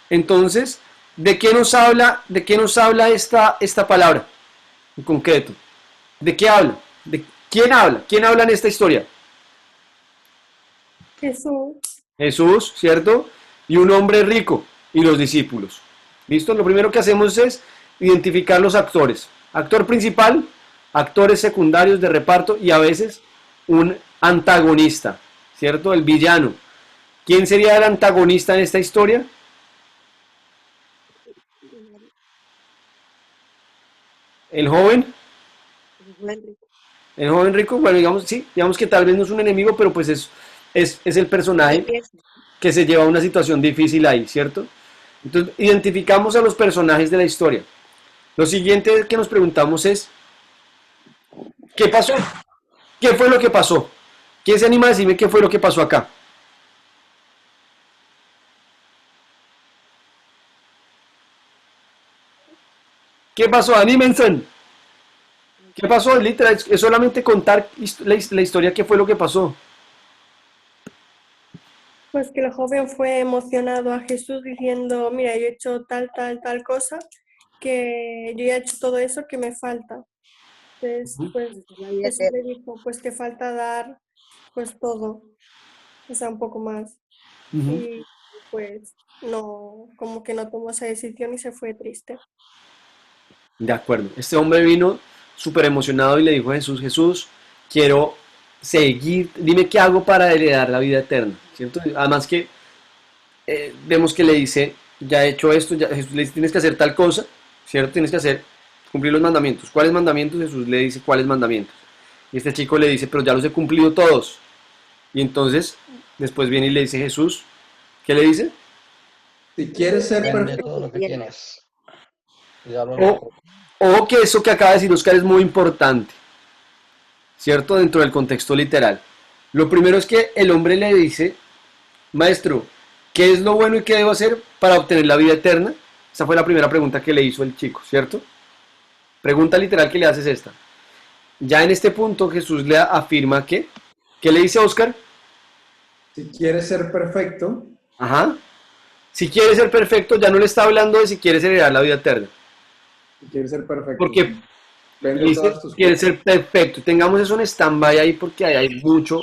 Entonces, ¿de qué nos habla esta palabra en concreto? ¿De qué habla? ¿De quién habla? ¿Quién habla en esta historia? Jesús. Jesús, ¿cierto? Y un hombre rico y los discípulos. ¿Listo? Lo primero que hacemos es identificar los actores. Actor principal, actores secundarios de reparto y a veces un antagonista, ¿cierto? El villano. ¿Quién sería el antagonista en esta historia? El joven. El joven rico, bueno, digamos, sí, digamos que tal vez no es un enemigo, pero pues es el personaje que se lleva a una situación difícil ahí, ¿cierto? Entonces, identificamos a los personajes de la historia. Lo siguiente que nos preguntamos es, ¿qué pasó? ¿Qué fue lo que pasó? ¿Quién se anima a decirme qué fue lo que pasó acá? ¿Qué pasó? Anímense. ¿Qué pasó? Literal, es solamente contar la historia, qué fue lo que pasó. Pues que el joven fue emocionado a Jesús diciendo, mira, yo he hecho tal, tal, tal cosa, que yo ya he hecho todo eso que me falta. Entonces, pues Jesús le dijo, pues que falta dar pues todo, o sea, un poco más. Uh -huh. Y pues no, como que no tomó esa decisión y se fue triste. De acuerdo. Este hombre vino súper emocionado y le dijo a Jesús, Jesús, quiero seguir, dime qué hago para heredar la vida eterna, ¿cierto? Además que vemos que le dice, ya he hecho esto, ya, Jesús le dice, tienes que hacer tal cosa, ¿cierto? Tienes que hacer, cumplir los mandamientos. ¿Cuáles mandamientos? Jesús le dice, ¿cuáles mandamientos? Y este chico le dice, pero ya los he cumplido todos. Y entonces, después viene y le dice Jesús, ¿qué le dice? Si quieres ser Vende perfecto, todo lo que tienes. Y dalo a los O, pobres. o que eso que acaba de decir Oscar es muy importante, ¿cierto? Dentro del contexto literal. Lo primero es que el hombre le dice, maestro, ¿qué es lo bueno y qué debo hacer para obtener la vida eterna? Esa fue la primera pregunta que le hizo el chico, ¿cierto? Pregunta literal que le haces esta. Ya en este punto Jesús le afirma que, ¿qué le dice a Oscar? si quieres ser perfecto, Ajá. Si quieres ser perfecto, ya no le está hablando de si quieres heredar la vida eterna. si quieres ser perfecto, Porque vende dice, todas tus quiere cosas. ser perfecto. Tengamos eso en stand-by ahí porque hay mucho,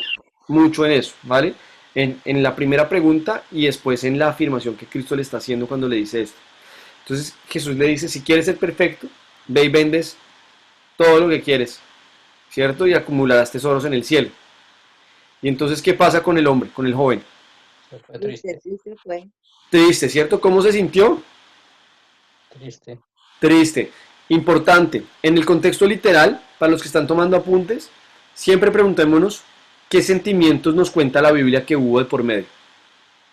mucho en eso, ¿vale? En la primera pregunta y después en la afirmación que Cristo le está haciendo cuando le dice esto. Entonces Jesús le dice, si quieres ser perfecto, ve y vendes todo lo que quieres, ¿cierto? Y acumularás tesoros en el cielo. Y entonces, ¿qué pasa con el hombre, con el joven? Se fue triste, Triste, ¿cierto? ¿Cómo se sintió? triste. Triste. Importante. En el contexto literal, para los que están tomando apuntes, siempre preguntémonos qué sentimientos nos cuenta la Biblia que hubo de por medio.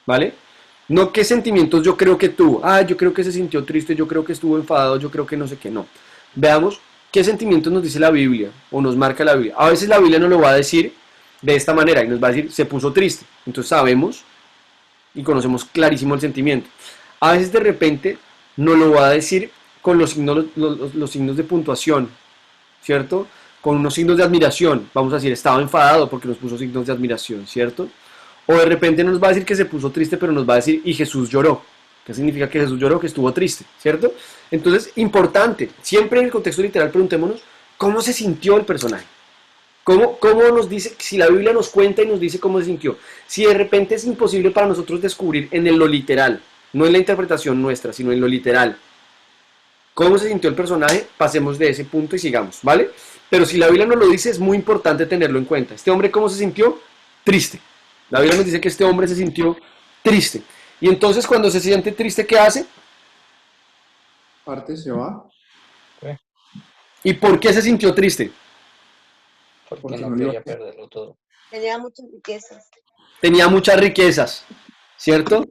¿Vale? No qué sentimientos yo creo que tuvo. Ah, yo creo que se sintió triste, yo creo que estuvo enfadado, yo creo que no sé qué. No. Veamos qué sentimientos nos dice la Biblia o nos marca la Biblia. A veces la Biblia nos lo va a decir de esta manera y nos va a decir, se puso triste. Entonces sabemos y conocemos clarísimo el sentimiento. A veces de repente nos lo va a decir con los signos de puntuación, ¿cierto? Con unos signos de admiración. Vamos a decir, estaba enfadado porque nos puso signos de admiración, ¿cierto? O de repente nos va a decir que se puso triste, pero nos va a decir, y Jesús lloró. ¿Qué significa que Jesús lloró? Que estuvo triste, ¿cierto? Entonces, importante, siempre en el contexto literal preguntémonos, ¿cómo se sintió el personaje? ¿Cómo nos dice, si la Biblia nos cuenta y nos dice cómo se sintió? Si de repente es imposible para nosotros descubrir en lo literal, no en la interpretación nuestra, sino en lo literal, cómo se sintió el personaje, pasemos de ese punto y sigamos, ¿vale? Pero si la Biblia nos lo dice, es muy importante tenerlo en cuenta. ¿Este hombre cómo se sintió? Triste. La Biblia nos dice que este hombre se sintió triste. Y entonces cuando se siente triste, ¿qué hace? Parte se va. ¿Y por qué se sintió triste? porque Porque no no le iba quería a- perderlo todo. Tenía muchas riquezas. Tenía muchas riquezas, ¿cierto?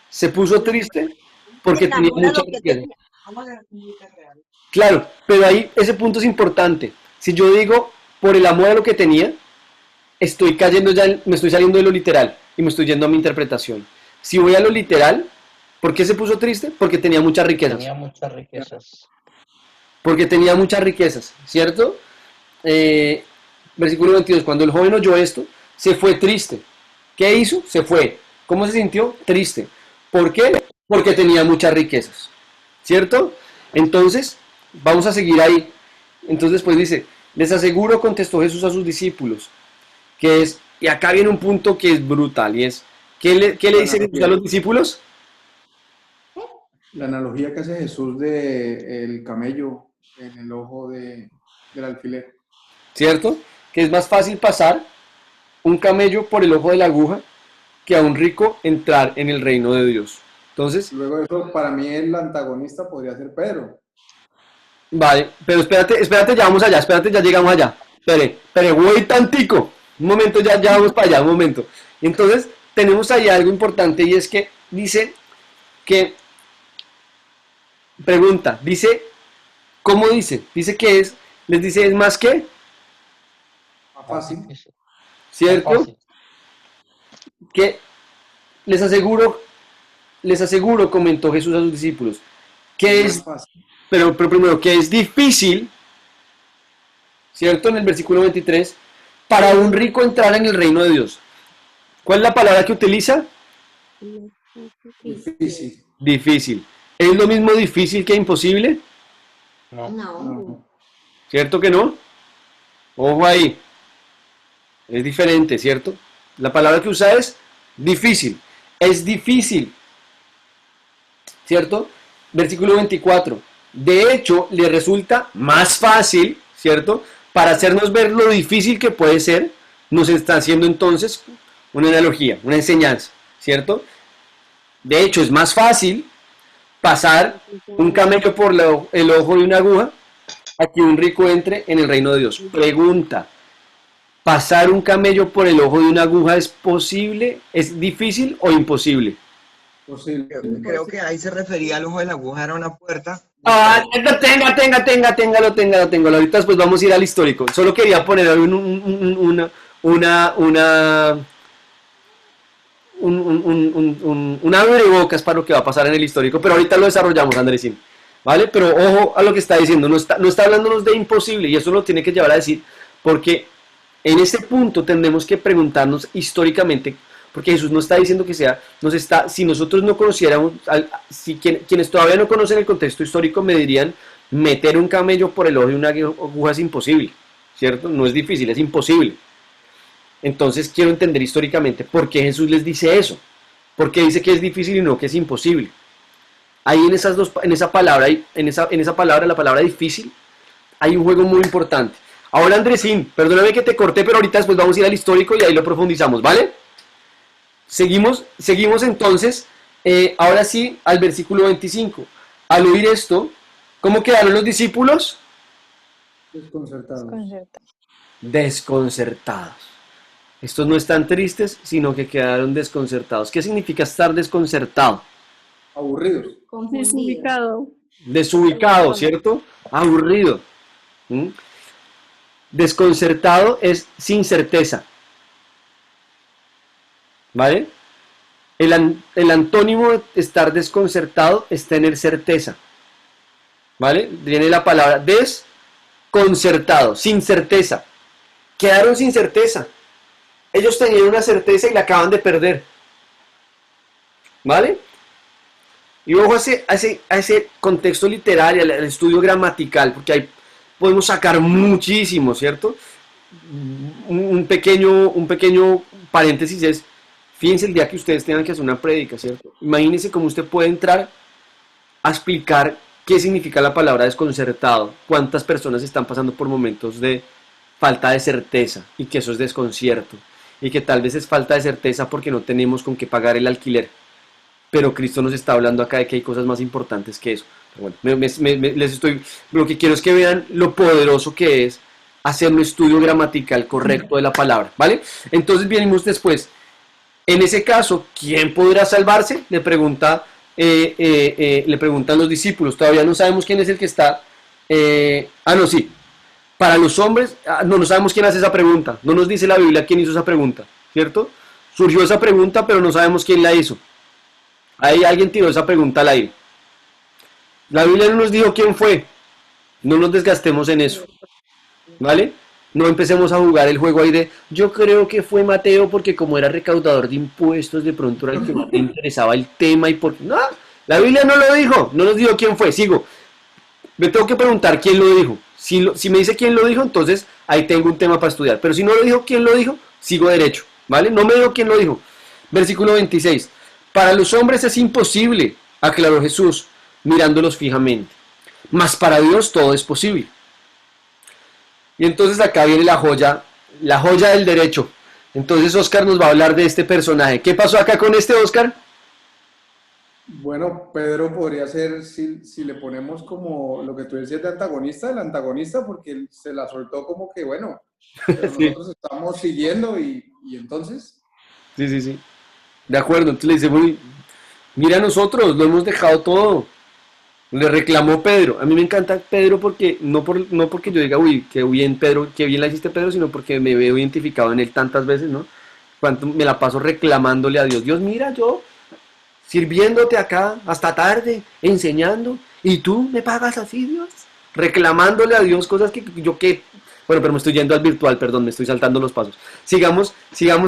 Se puso triste porque Se tenía enamora muchas lo que riquezas. tenía. Vamos a ver música real. Claro, pero ahí ese punto es importante. Si yo digo por el amor a lo que tenía, estoy cayendo ya, me estoy saliendo de lo literal y me estoy yendo a mi interpretación. Si voy a lo literal, ¿por qué se puso triste? Porque tenía muchas riquezas. Tenía muchas riquezas. Porque tenía muchas riquezas, ¿cierto? Versículo 22, cuando el joven oyó esto, se fue triste. ¿Qué hizo? Se fue. ¿Cómo se sintió? Triste. ¿Por qué? Porque tenía muchas riquezas, ¿cierto? Entonces, vamos a seguir ahí. Entonces después dice, les aseguro, contestó Jesús a sus discípulos, que es, y acá viene un punto que es brutal, y es, ¿qué le dice Jesús a los discípulos? La analogía que hace Jesús de el camello en el ojo del alfiler. ¿Cierto? Que es más fácil pasar un camello por el ojo de la aguja que a un rico entrar en el reino de Dios. Entonces, Luego de eso, para mí el antagonista podría ser Pedro. vale, pero espérate, ya vamos allá, espérate, ya llegamos allá. Espere, güey, tantico. Un momento, ya vamos para allá, un momento. Entonces, tenemos ahí algo importante y es que dice que, pregunta, dice, ¿cómo dice? Dice que es, les dice, es más que, Más fácil. ¿cierto? Fácil. Que les aseguro, comentó Jesús a sus discípulos, que es, Más fácil. pero primero, que es difícil, ¿cierto? En el versículo 23, para un rico entrar en el reino de Dios. ¿Cuál es la palabra que utiliza? Difícil. Difícil. ¿Es lo mismo difícil que imposible? No. No. ¿Cierto que no? Ojo ahí. Es diferente, ¿cierto? La palabra que usa es difícil. Es difícil. ¿Cierto? Versículo 24. De hecho, le resulta más fácil, ¿cierto? Para hacernos ver lo difícil que puede ser, nos está haciendo entonces una analogía, una enseñanza, ¿cierto? De hecho, es más fácil pasar un camello por el ojo de una aguja a que un rico entre en el reino de Dios. Pregunta, ¿pasar un camello por el ojo de una aguja es posible? ¿Es difícil o imposible? Posible. Creo que ahí se refería al ojo de la aguja, era una puerta. Ah, téngalo. Ahorita después vamos a ir al histórico. Solo quería poner una abrebocas para lo que va a pasar en el histórico, pero ahorita lo desarrollamos, Andresín. ¿Vale? Pero ojo a lo que está diciendo, no está hablándonos de imposible, y eso lo tiene que llevar a decir, porque en este punto tendremos que preguntarnos históricamente, porque Jesús no está diciendo que sea, si nosotros no conociéramos, si quienes todavía no conocen el contexto histórico me dirían, meter un camello por el ojo de una aguja es imposible, ¿cierto? No es difícil, es imposible. Entonces quiero entender históricamente por qué Jesús les dice eso, por qué dice que es difícil y no que es imposible. Ahí en esa palabra, la palabra difícil, hay un juego muy importante. Ahora, Andresín, perdóname que te corté, pero ahorita después vamos a ir al histórico y ahí lo profundizamos, ¿vale? Seguimos entonces, ahora sí, al versículo 25. Al oír esto, ¿cómo quedaron los discípulos? Desconcertado. Desconcertados. Estos no están tristes, sino que quedaron desconcertados. ¿Qué significa estar desconcertado? Aburridos. Desubicado. Desubicado, ¿cierto? Aburrido. ¿Mm? Desconcertado es sin certeza. ¿Vale? El antónimo de estar desconcertado es tener certeza. ¿Vale? Viene la palabra desconcertado, sin certeza. Quedaron sin certeza. Ellos tenían una certeza y la acaban de perder. ¿Vale? Y ojo a ese contexto literal y al estudio gramatical, porque ahí podemos sacar muchísimo, ¿cierto? Un pequeño paréntesis es, fíjense el día que ustedes tengan que hacer una prédica, ¿cierto? Imagínense cómo usted puede entrar a explicar qué significa la palabra desconcertado, cuántas personas están pasando por momentos de falta de certeza y que eso es desconcierto y que tal vez es falta de certeza porque no tenemos con qué pagar el alquiler. Pero Cristo nos está hablando acá de que hay cosas más importantes que eso. Pero bueno, lo que quiero es que vean lo poderoso que es hacer un estudio gramatical correcto de la palabra, ¿vale? Entonces venimos después. En ese caso, ¿quién podrá salvarse? Le preguntan los discípulos. Todavía no sabemos quién es el que está. No, sí. Para los hombres, no sabemos quién hace esa pregunta. No nos dice la Biblia quién hizo esa pregunta, ¿cierto? Surgió esa pregunta, pero no sabemos quién la hizo. Ahí alguien tiró esa pregunta al aire. La Biblia no nos dijo quién fue. No nos desgastemos en eso, ¿vale? No empecemos a jugar el juego ahí de yo creo que fue Mateo porque como era recaudador de impuestos de pronto era el que más le interesaba el tema y por... No, la Biblia no lo dijo, no nos dijo quién fue, sigo. Me tengo que preguntar quién lo dijo. Si me dice quién lo dijo, entonces ahí tengo un tema para estudiar. Pero si no lo dijo quién lo dijo, sigo derecho, ¿vale? No me dijo quién lo dijo. Versículo 26. Para los hombres es imposible, aclaró Jesús, mirándolos fijamente. Mas para Dios todo es posible. Y entonces acá viene la joya del derecho. Entonces Oscar nos va a hablar de este personaje. ¿Qué pasó acá con este Oscar? Bueno, Pedro podría ser, si le ponemos como lo que tú decías de antagonista, el antagonista, porque él se la soltó como que, bueno, pero Sí, nosotros estamos siguiendo y entonces, sí. De acuerdo, entonces le dice, "Bueno, mira nosotros, lo hemos dejado todo. Le reclamó Pedro. A mí me encanta Pedro porque no porque yo diga, uy, qué bien Pedro, qué bien la hiciste Pedro, sino porque me veo identificado en él tantas veces, ¿no? Cuánto me la paso reclamándole a Dios. Dios, mira, yo sirviéndote acá hasta tarde, enseñando, y tú me pagas así, Dios. Reclamándole a Dios cosas que... Bueno, pero me estoy yendo al virtual, perdón, me estoy saltando los pasos. Sigamos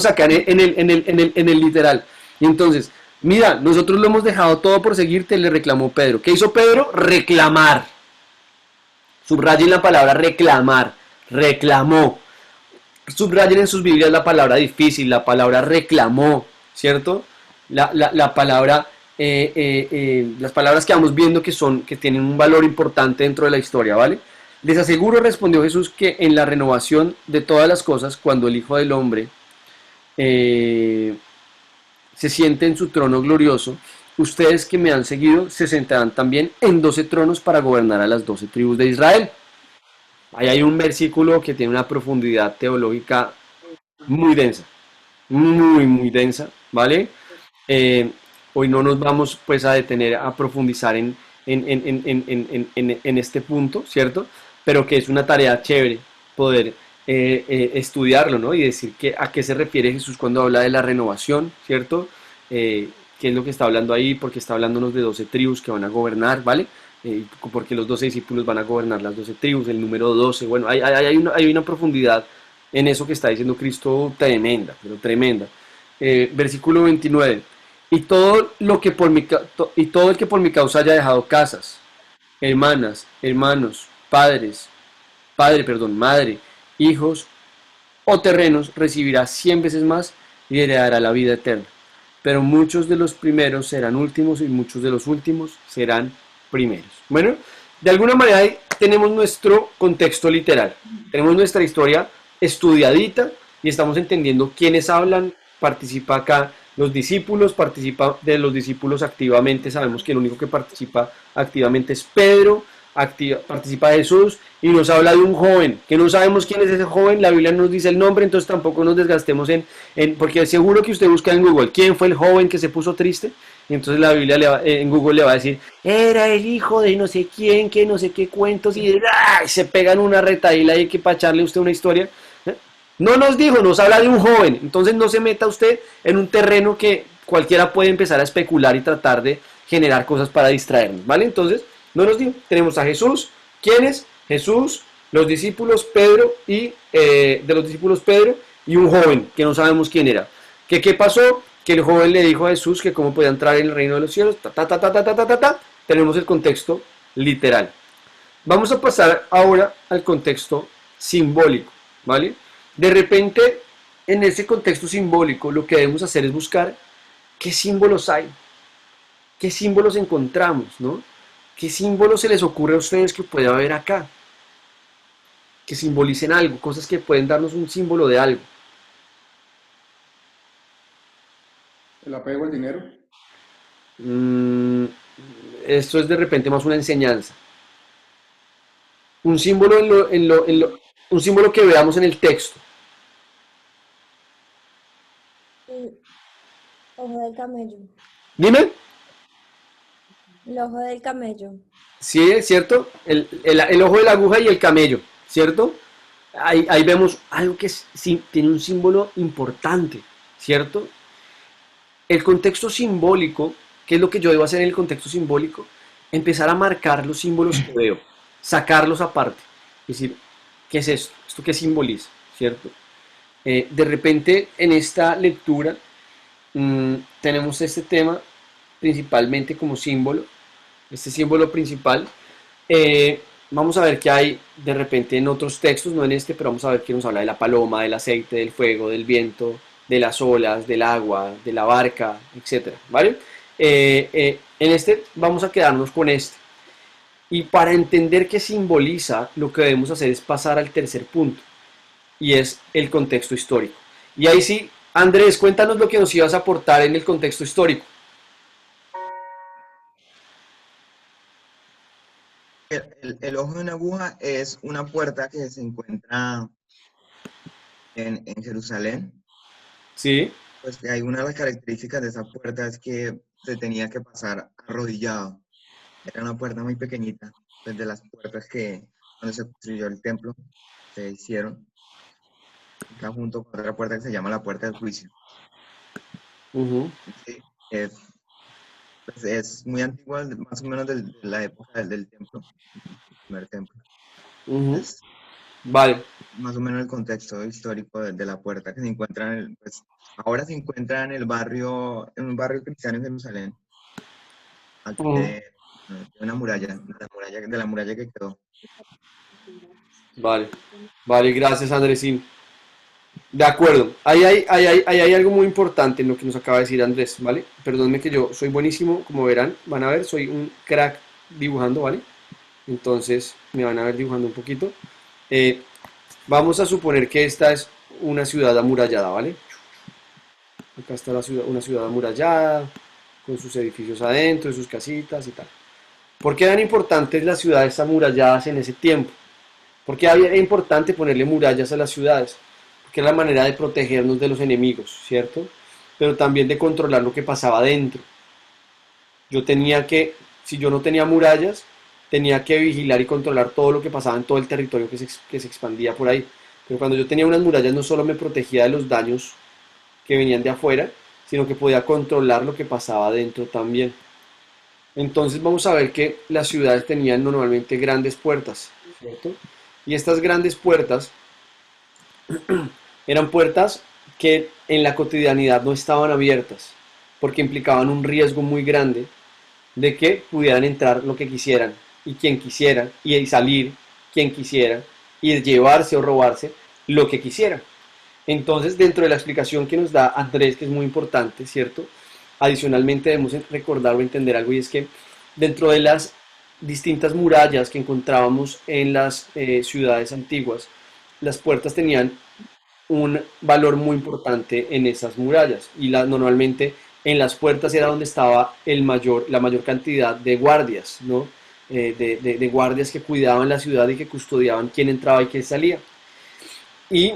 acá en el literal. Y entonces, mira, nosotros lo hemos dejado todo por seguirte, le reclamó Pedro. ¿Qué hizo Pedro? Reclamar. Subrayen la palabra reclamar. Reclamó. Subrayen en sus Biblias la palabra difícil, la palabra reclamó, ¿cierto? La palabra, las palabras que vamos viendo que tienen un valor importante dentro de la historia, ¿vale? Les aseguro, respondió Jesús, que en la renovación de todas las cosas, cuando el Hijo del Hombre eh, se siente en su trono glorioso, ustedes que me han seguido se sentarán también en 12 tronos para gobernar a las 12 tribus de Israel. Ahí hay un versículo que tiene una profundidad teológica muy densa, muy densa, ¿vale? Eh, Hoy no nos vamos pues a detener a profundizar en este punto, ¿cierto? Pero que es una tarea chévere poder estudiarlo, ¿no? Y decir a qué se refiere Jesús cuando habla de la renovación, ¿cierto? Qué es lo que está hablando ahí, porque está hablándonos de 12 tribus que van a gobernar, ¿vale? Porque los 12 discípulos van a gobernar las 12 tribus, el número 12, bueno, hay una profundidad en eso que está diciendo Cristo tremenda, pero tremenda. Versículo 29. Y todo el que por mi causa haya dejado casas, hermanas, hermanos, madre, hijos o terrenos, recibirá 100 veces más y heredará la vida eterna. Pero muchos de los primeros serán últimos y muchos de los últimos serán primeros. Bueno, de alguna manera ahí tenemos nuestro contexto literal, tenemos nuestra historia estudiadita y estamos entendiendo quiénes hablan, participa acá los discípulos, participa de los discípulos activamente, sabemos que el único que participa activamente es Pedro, participa Jesús y nos habla de un joven, que no sabemos quién es ese joven, la Biblia no nos dice el nombre, entonces tampoco nos desgastemos porque seguro que usted busca en Google quién fue el joven que se puso triste, y entonces la Biblia en Google le va a decir, era el hijo de no sé quién, que no sé qué cuentos, y ¡ay! Se pegan una retaíla ahí que para echarle a usted una historia. No nos dijo, nos habla de un joven, entonces no se meta usted en un terreno que cualquiera puede empezar a especular y tratar de generar cosas para distraernos, ¿vale? Entonces, no nos dijo, tenemos a Jesús, ¿quiénes? Jesús, los discípulos Pedro y de los discípulos Pedro y un joven que no sabemos quién era. ¿Qué pasó? Que el joven le dijo a Jesús que cómo podía entrar en el reino de los cielos, Tenemos el contexto literal. Vamos a pasar ahora al contexto simbólico, ¿vale? De repente, en ese contexto simbólico, lo que debemos hacer es buscar qué símbolos hay, qué símbolos encontramos, ¿no? ¿Qué símbolos se les ocurre a ustedes que puede haber acá? Que simbolicen algo, cosas que pueden darnos un símbolo de algo. el apego al dinero. Esto es de repente más una enseñanza. Un símbolo en lo un símbolo que veamos en el texto. El ojo del camello. Dime. El ojo del camello. Sí, es cierto. El ojo de la aguja y el camello, ¿cierto? Ahí vemos algo que sí, tiene un símbolo importante, ¿cierto? El contexto simbólico, ¿qué es lo que yo debo hacer en el contexto simbólico? Empezar a marcar los símbolos que veo, sacarlos aparte. Es decir, ¿qué es esto? ¿Esto qué simboliza? ¿Cierto? De repente en esta lectura tenemos este tema principalmente como símbolo, este símbolo principal. Vamos a ver qué hay de repente en otros textos, no en este, pero vamos a ver que nos habla de la paloma, del aceite, del fuego, del viento, de las olas, del agua, de la barca, etcétera, ¿vale? En este vamos a quedarnos con este. Y para entender qué simboliza, lo que debemos hacer es pasar al tercer punto, y es el contexto histórico. Y ahí sí, Andrés, cuéntanos lo que nos ibas a aportar en el contexto histórico. El ojo de una aguja es una puerta que se encuentra en Jerusalén. Sí. Pues hay una de las características de esa puerta es que se tenía que pasar arrodillado. Era una puerta muy pequeñita, pues de las puertas que cuando se construyó el templo se hicieron. Está junto con otra puerta que se llama la puerta del juicio. Uh-huh. Sí, pues es muy antigua, más o menos de la época del templo, el primer templo. Uh-huh. Es Vale. más o menos el contexto histórico de la puerta que se encuentra en el, pues ahora se encuentra en un barrio cristiano en Jerusalén, de una muralla, de la muralla que quedó. Vale, vale, gracias Andresín. De acuerdo, ahí hay algo muy importante en lo que nos acaba de decir Andrés, ¿vale? Perdónme que yo soy buenísimo, como verán, van a ver, soy un crack dibujando, ¿vale? Entonces me van a ver dibujando un poquito. Vamos a suponer que esta es una ciudad amurallada, ¿vale? Acá está una ciudad amurallada, con sus edificios adentro, sus casitas y tal. ¿Por qué eran importantes las ciudades amuralladas en ese tiempo? ¿Por qué era importante ponerle murallas a las ciudades? Porque era la manera de protegernos de los enemigos, ¿cierto? Pero también de controlar lo que pasaba dentro. Yo tenía que, si yo no tenía murallas, tenía que vigilar y controlar todo lo que pasaba en todo el territorio que se expandía por ahí. Pero cuando yo tenía unas murallas no solo me protegía de los daños que venían de afuera, sino que podía controlar lo que pasaba dentro también. Entonces vamos a ver que las ciudades tenían normalmente grandes puertas, ¿cierto? Y estas grandes puertas eran puertas que en la cotidianidad no estaban abiertas, porque implicaban un riesgo muy grande de que pudieran entrar lo que quisieran, y quien quisiera, y salir quien quisiera, y llevarse o robarse lo que quisiera. Entonces, dentro de la explicación que nos da Andrés, que es muy importante, ¿cierto? Adicionalmente debemos recordar o entender algo, y es que dentro de las distintas murallas que encontrábamos en las ciudades antiguas, las puertas tenían un valor muy importante en esas murallas, y normalmente en las puertas era donde estaba la mayor cantidad de guardias, ¿no? De guardias que cuidaban la ciudad y que custodiaban quién entraba y quién salía. Y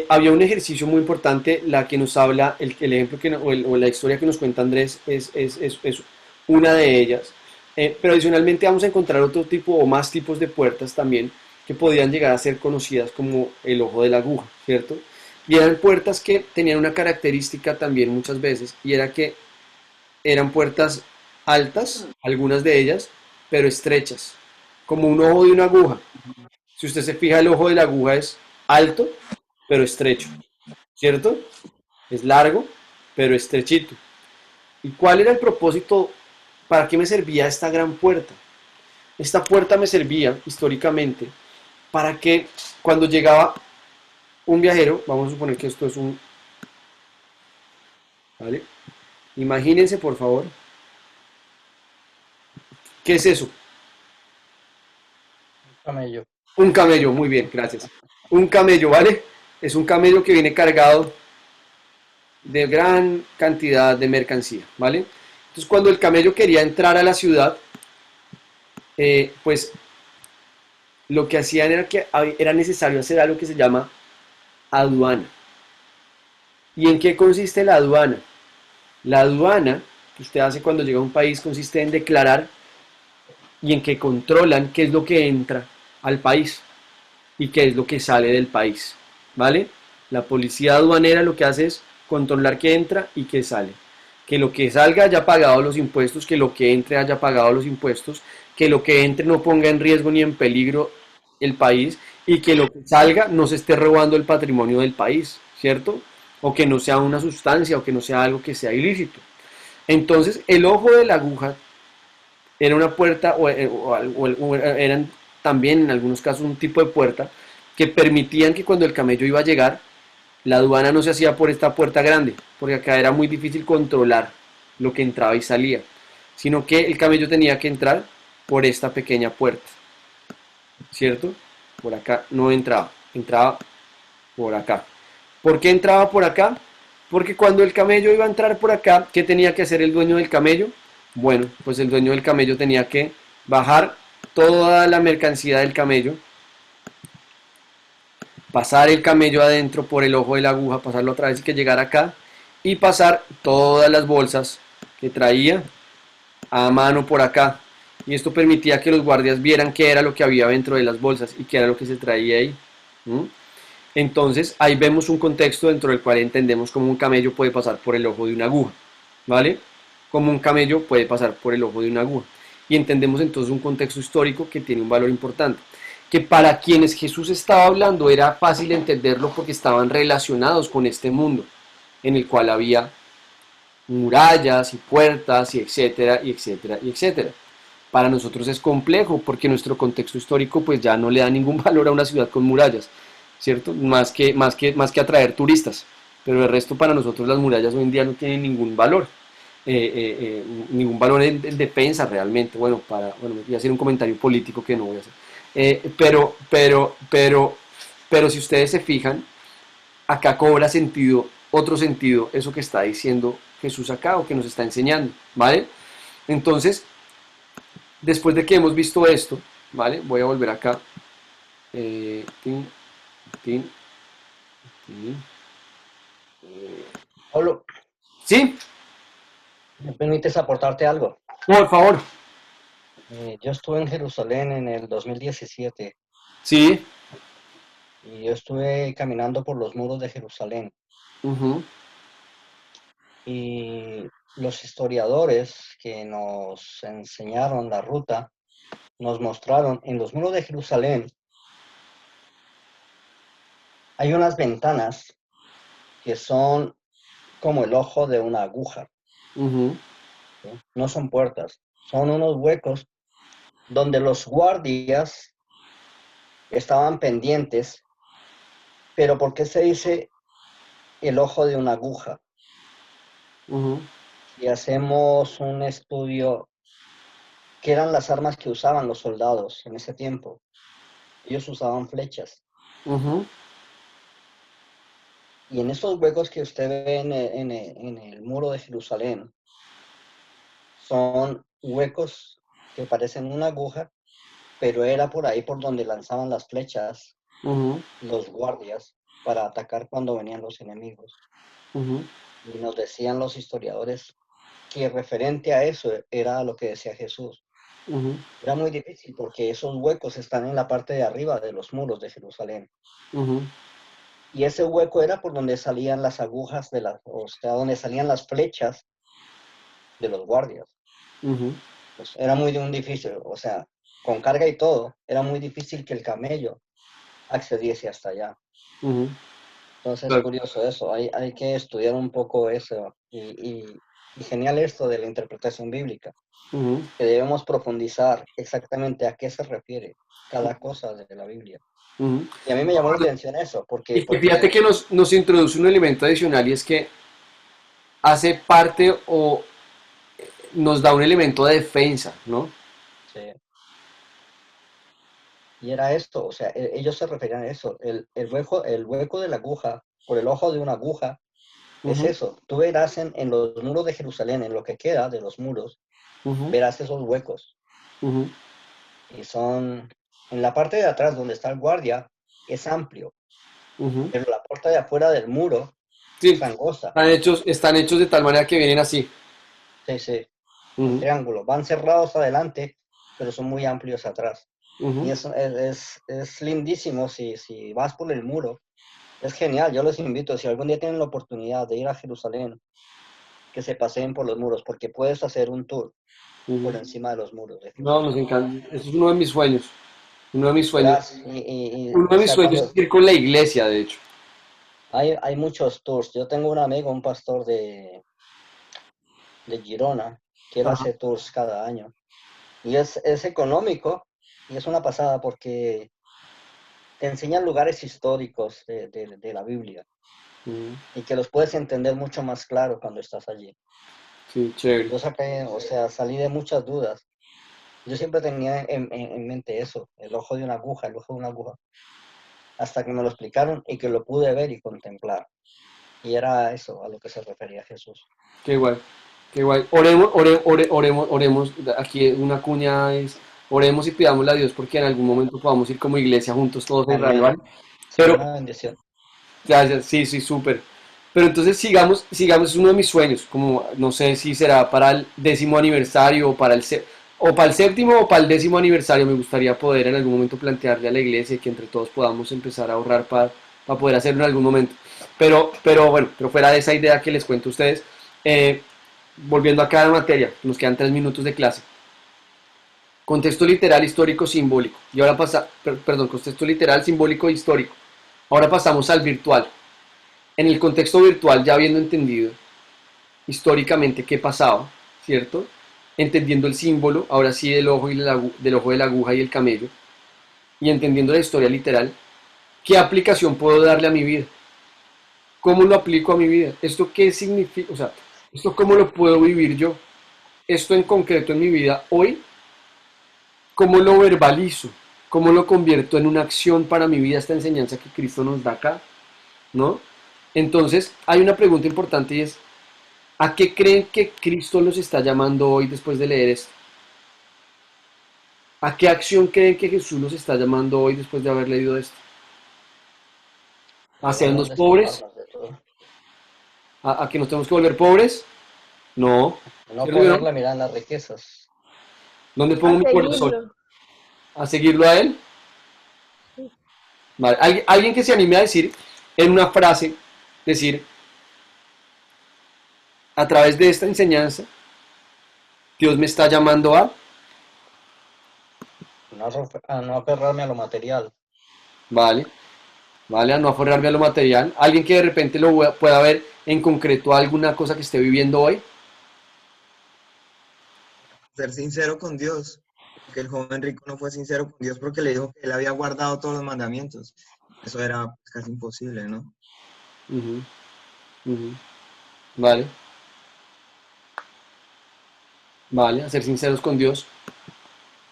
había un ejercicio muy importante, la que nos habla, el ejemplo o la historia que nos cuenta Andrés es una de ellas. Pero adicionalmente vamos a encontrar otro tipo o más tipos de puertas también que podían llegar a ser conocidas como el ojo de la aguja, ¿cierto? Y eran puertas que tenían una característica también muchas veces, y era que eran puertas altas, algunas de ellas, pero estrechas, como un ojo de una aguja. Si usted se fija, el ojo de la aguja es alto, pero estrecho, ¿cierto? Es largo, pero estrechito. ¿Y cuál era el propósito? ¿Para qué me servía esta gran puerta? Esta puerta me servía históricamente para que cuando llegaba un viajero, vamos a suponer que esto es un... ¿Vale? Imagínense, por favor. ¿Qué es eso? Camello. Un camello, muy bien, gracias. Un camello, ¿vale? Es un camello que viene cargado de gran cantidad de mercancía, ¿vale? Entonces, cuando el camello quería entrar a la ciudad, pues lo que hacían era que era necesario hacer algo que se llama aduana. ¿Y en qué consiste la aduana? La aduana que usted hace cuando llega a un país consiste en declarar y en que controlan qué es lo que entra al país y qué es lo que sale del país, ¿vale? La policía aduanera lo que hace es controlar qué entra y qué sale. Que lo que salga haya pagado los impuestos, que lo que entre haya pagado los impuestos, que lo que entre no ponga en riesgo ni en peligro el país y que lo que salga no se esté robando el patrimonio del país, ¿cierto? O que no sea una sustancia o que no sea algo que sea ilícito. Entonces, el ojo de la aguja era una puerta o eran también en algunos casos un tipo de puerta que permitían que cuando el camello iba a llegar, la aduana no se hacía por esta puerta grande, porque acá era muy difícil controlar lo que entraba y salía, sino que el camello tenía que entrar por esta pequeña puerta, ¿cierto? Por acá no entraba, entraba por acá. ¿Por qué entraba por acá? Porque cuando el camello iba a entrar por acá, ¿qué tenía que hacer el dueño del camello? Bueno, pues el dueño del camello tenía que bajar toda la mercancía del camello, pasar el camello adentro por el ojo de la aguja, pasarlo otra vez y que llegara acá, y pasar todas las bolsas que traía a mano por acá. Y esto permitía que los guardias vieran qué era lo que había dentro de las bolsas y qué era lo que se traía ahí. ¿Mm? Entonces ahí vemos un contexto dentro del cual entendemos cómo un camello puede pasar por el ojo de una aguja, ¿vale? Como un camello puede pasar por el ojo de una aguja. Y entendemos entonces un contexto histórico que tiene un valor importante. Que para quienes Jesús estaba hablando era fácil entenderlo porque estaban relacionados con este mundo, en el cual había murallas y puertas y etcétera, y etcétera, y etcétera. Para nosotros es complejo porque nuestro contexto histórico pues ya no le da ningún valor a una ciudad con murallas, ¿cierto? Más que atraer turistas. Pero el resto para nosotros las murallas hoy en día no tienen ningún valor en defensa realmente. Bueno, me voy a hacer un comentario político que no voy a hacer. Pero si ustedes se fijan, acá cobra sentido, otro sentido, eso que está diciendo Jesús acá o que nos está enseñando, ¿vale? Entonces, después de que hemos visto esto, ¿vale? Voy a volver acá. Tin, tin, tin. Pablo, ¿Sí? ¿me permites aportarte algo? Por favor. Yo estuve en Jerusalén en el 2017 Sí. y yo estuve caminando por los muros de Jerusalén Ujú, y los historiadores que nos enseñaron la ruta nos mostraron en los muros de Jerusalén hay unas ventanas que son como el ojo de una aguja, ujú, ¿sí? No son puertas, son unos huecos donde los guardias estaban pendientes. Pero ¿por qué se dice el ojo de una aguja? ujú, Si hacemos un estudio, ¿qué eran las armas que usaban los soldados en ese tiempo? Ellos usaban flechas. ujú, Y en esos huecos que usted ve en el muro de Jerusalén, son huecos que parecen una aguja, pero era por ahí por donde lanzaban las flechas ujú, los guardias para atacar cuando venían los enemigos. ujú, Y nos decían los historiadores que referente a eso era lo que decía Jesús. ujú, Era muy difícil porque esos huecos están en la parte de arriba de los muros de Jerusalén. ujú, Y ese hueco era por donde salían las agujas o sea, donde salían las flechas de los guardias. ujú. Pues era muy difícil, o sea, con carga y todo, era muy difícil que el camello accediese hasta allá. Ujú. Entonces, Claro. curioso eso, hay que estudiar un poco eso. Y genial esto de la interpretación bíblica, Ujú. que debemos profundizar exactamente a qué se refiere cada cosa de la Biblia. Ujú. Y a mí me llamó la atención eso, Y que fíjate que nos introduce un elemento adicional y es que hace parte o nos da un elemento de defensa, ¿no? sí, y era esto, o sea, ellos se referían a eso, el hueco de la aguja, por el ojo de una aguja, es Ujú, eso. Tú verás en los muros de Jerusalén, en lo que queda de los muros, ujú, verás esos huecos, ujú, y son En la parte de atrás, donde está el guardia, es amplio, Ujú. pero la puerta de afuera del muro es Sí, angosta. están hechos de tal manera que vienen así. Sí, sí, en Ujú, triángulo. Van cerrados adelante, pero son muy amplios atrás. Y ujú. es lindísimo si vas por el muro. Es genial, yo les invito, si algún día tienen la oportunidad de ir a Jerusalén, que se paseen por los muros, porque puedes hacer un tour por Ujú. encima de los muros de No, Jerusalén. nos encanta. Eso es uno de mis sueños. Uno de mis sueños. Verás, Uno o de mis sea, sueños es ir con la iglesia, de hecho. hay muchos tours. Yo tengo un amigo, un pastor de Girona, que él Ajá. hace tours cada año. Y es económico y es una pasada porque te enseñan lugares históricos de la Biblia Ujú. y que los puedes entender mucho más claro cuando estás allí. Sí, chévere. Yo saqué, o sea, salí de muchas dudas. Yo siempre tenía en mente eso, el ojo de una aguja, el ojo de una aguja, hasta que me lo explicaron y que lo pude ver y contemplar. Y era eso a lo que se refería Jesús. Qué guay. Qué guay. Oremos. Aquí una cuña es, oremos y pidámosle a Dios porque en algún momento podamos ir como iglesia juntos todos a Israel, Amén. ¿vale? Sería Pero, una bendición. gracias, sí, sí, súper. Pero entonces sigamos, es uno de mis sueños, como no sé si será para el 10º aniversario o para el séptimo o para el 10º aniversario. Me gustaría poder en algún momento plantearle a la iglesia que entre todos podamos empezar a ahorrar para poder hacerlo en algún momento. Pero bueno, pero fuera de esa idea que les cuento a ustedes, eh, volviendo acá a la materia, nos quedan 3 minutos de clase. Contexto literal, histórico, simbólico. Y ahora perdón, contexto literal, simbólico e histórico. Ahora pasamos al virtual. En el contexto virtual, ya habiendo entendido históricamente qué pasaba, ¿cierto? Entendiendo el símbolo, ahora sí del ojo de la aguja y el camello, y entendiendo la historia literal, ¿qué aplicación puedo darle a mi vida? ¿Cómo lo aplico a mi vida? ¿Esto qué significa? O sea, ¿esto cómo lo puedo vivir yo? Esto en concreto en mi vida hoy, ¿cómo lo verbalizo? ¿Cómo lo convierto en una acción para mi vida, esta enseñanza que Cristo nos da acá? ¿No? Entonces, hay una pregunta importante y es, ¿a qué creen que Cristo los está llamando hoy después de leer esto? ¿A qué acción creen que Jesús los está llamando hoy después de haber leído esto? ¿A Primero, hacernos pobres? despojarnos de todo. ¿A que nos tenemos que volver pobres? No. No ¿Cierto que poner no? la mirada en las riquezas. ¿Dónde A pongo mi corazón? seguirlo. ¿A seguirlo a Él? Sí. Vale. Alguien que se anime a decir en una frase, decir, a través de esta enseñanza, Dios me está llamando a, No aferrarme a lo material. vale, vale, a no aferrarme a lo material. Alguien que de repente pueda ver en concreto alguna cosa que esté viviendo hoy. Ser sincero con Dios, porque el joven rico no fue sincero con Dios porque le dijo que él había guardado todos los mandamientos. Eso era casi imposible, ¿no? Ujú, ujú. Vale, vale, a ser sinceros con Dios.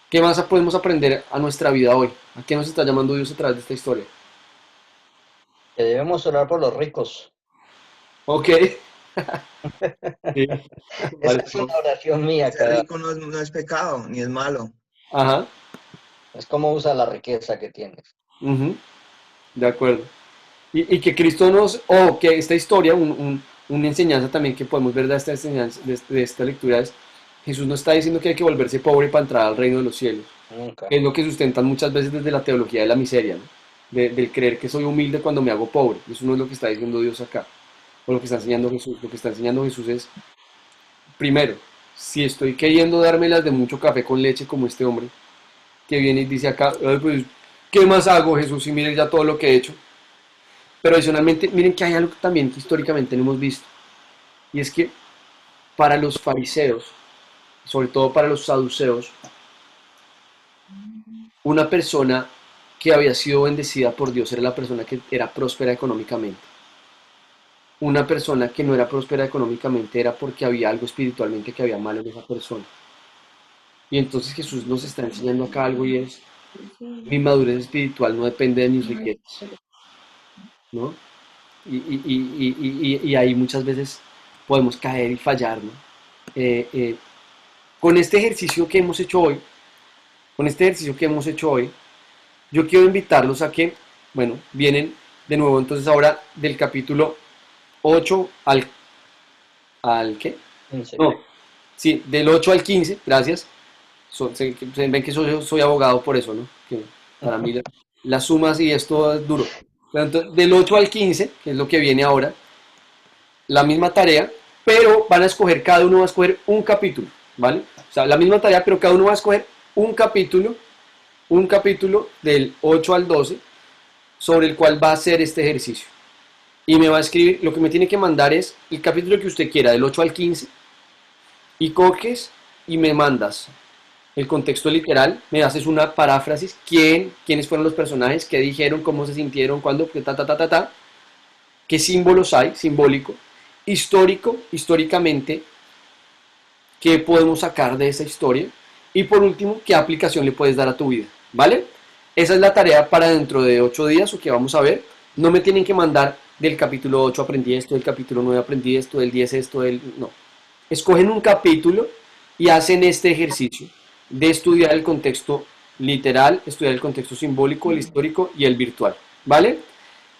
¿Qué más podemos aprender a nuestra vida hoy? ¿A qué nos está llamando Dios a través de esta historia? Que debemos orar por los ricos. Ok. Sí. Esa Vale. es una oración mía Ser cada. rico no es pecado, ni es malo. Ajá. Es como usa la riqueza que tienes. Ujú. De acuerdo. Y que Cristo o que esta historia, una enseñanza también que podemos ver de esta enseñanza, de esta lectura es, Jesús no está diciendo que hay que volverse pobre para entrar al reino de los cielos. Nunca. Es lo que sustentan muchas veces desde la teología de la miseria, ¿no? Del creer que soy humilde cuando me hago pobre. Eso no es lo que está diciendo Dios acá. O lo que está enseñando Jesús. Lo que está enseñando Jesús es, primero, si estoy queriendo dármelas de mucho café con leche como este hombre, que viene y dice acá, "Ay, pues, ¿qué más hago, Jesús? Y miren ya todo lo que he hecho". Pero adicionalmente, miren que hay algo también que históricamente no hemos visto. Y es que para los fariseos, sobre todo para los saduceos, una persona que había sido bendecida por Dios era la persona que era próspera económicamente. Una persona que no era próspera económicamente era porque había algo espiritualmente que había mal en esa persona. Y entonces Jesús nos está enseñando acá algo y es, mi madurez espiritual no depende de mis riquezas, ¿no? Y ahí muchas veces podemos caer y fallar, ¿no? Eh, con este ejercicio que hemos hecho hoy, con este ejercicio que hemos hecho hoy, yo quiero invitarlos a que, bueno, vienen de nuevo entonces ahora del capítulo 8 ¿al qué? 15. No, sí, del 8 al 15, gracias. Ven que soy abogado por eso, ¿no? Que para mí las sumas y esto es duro. Pero entonces, del 8 al 15, que es lo que viene ahora, la misma tarea, pero van a escoger, cada uno va a escoger un capítulo, ¿vale? O sea, la misma tarea, pero cada uno va a escoger un capítulo del 8 al 12 sobre el cual va a hacer este ejercicio. Y me va a escribir, lo que me tiene que mandar es el capítulo que usted quiera, del 8 al 15, y coges y me mandas el contexto literal, me haces una paráfrasis, quiénes fueron los personajes, qué dijeron, cómo se sintieron, cuándo, qué símbolos hay, simbólico, histórico, históricamente, qué podemos sacar de esa historia, y por último, qué aplicación le puedes dar a tu vida, ¿vale? Esa es la tarea para dentro de 8 días, o que vamos a ver. No me tienen que mandar del capítulo 8 aprendí esto, del capítulo 9 aprendí esto, del 10 esto, no. Escogen un capítulo y hacen este ejercicio de estudiar el contexto literal, estudiar el contexto simbólico, el histórico y el virtual, ¿vale?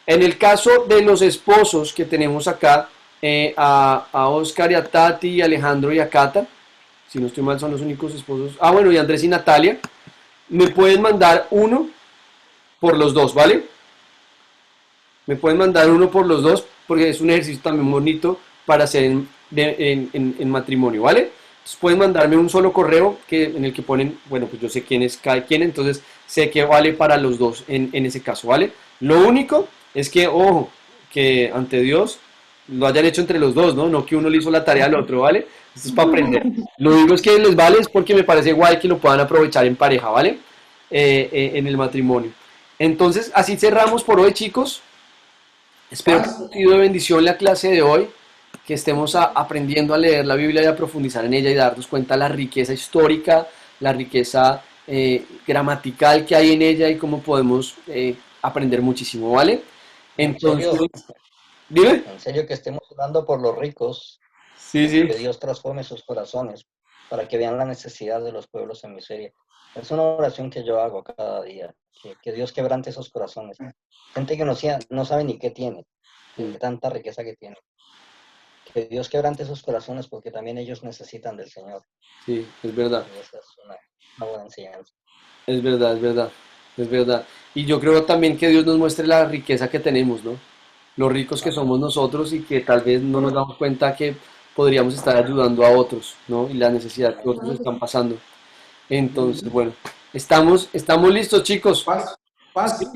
En el caso de los esposos que tenemos acá, a Oscar y a Tati, y a Alejandro y a Cata, si no estoy mal son los únicos esposos, bueno, y Andrés y Natalia, me pueden mandar uno por los dos, ¿vale? Me pueden mandar uno por los dos porque es un ejercicio también bonito para hacer en matrimonio, ¿vale? Entonces pueden mandarme un solo correo en el que ponen, bueno, pues yo sé quién es cada quien, entonces sé que vale para los dos en ese caso, ¿vale? Lo único es que, ojo, que ante Dios lo hayan hecho entre los dos, ¿no? No que uno le hizo la tarea al otro, ¿vale? Esto es para aprender. Lo único es que les vale es porque me parece guay que lo puedan aprovechar en pareja, ¿vale? En el matrimonio. Entonces, así cerramos por hoy, chicos. Espero que haya sido de bendición la clase de hoy, que estemos aprendiendo a leer la Biblia y a profundizar en ella y darnos cuenta de la riqueza histórica, la riqueza gramatical que hay en ella y cómo podemos aprender muchísimo, ¿vale? Entonces, dime. En serio que estemos orando por los ricos, Sí, sí, que Dios transforme sus corazones para que vean la necesidad de los pueblos en miseria. Es una oración que yo hago cada día, que Dios quebrante esos corazones. Gente que no sabe ni qué tiene, de tanta riqueza que tiene. Que Dios quebrante esos corazones porque también ellos necesitan del Señor. sí, es verdad. Y esa es una buena enseñanza. Es verdad, es verdad, es verdad. Y yo creo también que Dios nos muestre la riqueza que tenemos, ¿no? Los ricos que somos nosotros y que tal vez no nos damos cuenta que podríamos estar ayudando a otros, ¿no? Y la necesidad que otros están pasando. Entonces, bueno, estamos listos, chicos. Paz, Pastor,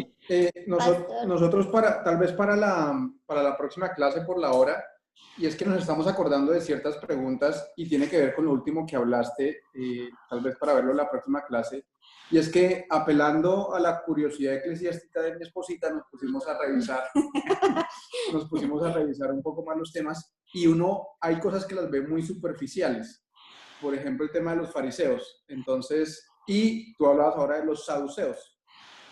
nosotros tal vez para la próxima clase por la hora, y es que nos estamos acordando de ciertas preguntas y tiene que ver con lo último que hablaste, tal vez para verlo en la próxima clase, y es que apelando a la curiosidad eclesiástica de mi esposita, nos pusimos a revisar un poco más los temas, y hay cosas que las ve muy superficiales. Por ejemplo, el tema de los fariseos. Entonces, y tú hablabas ahora de los saduceos.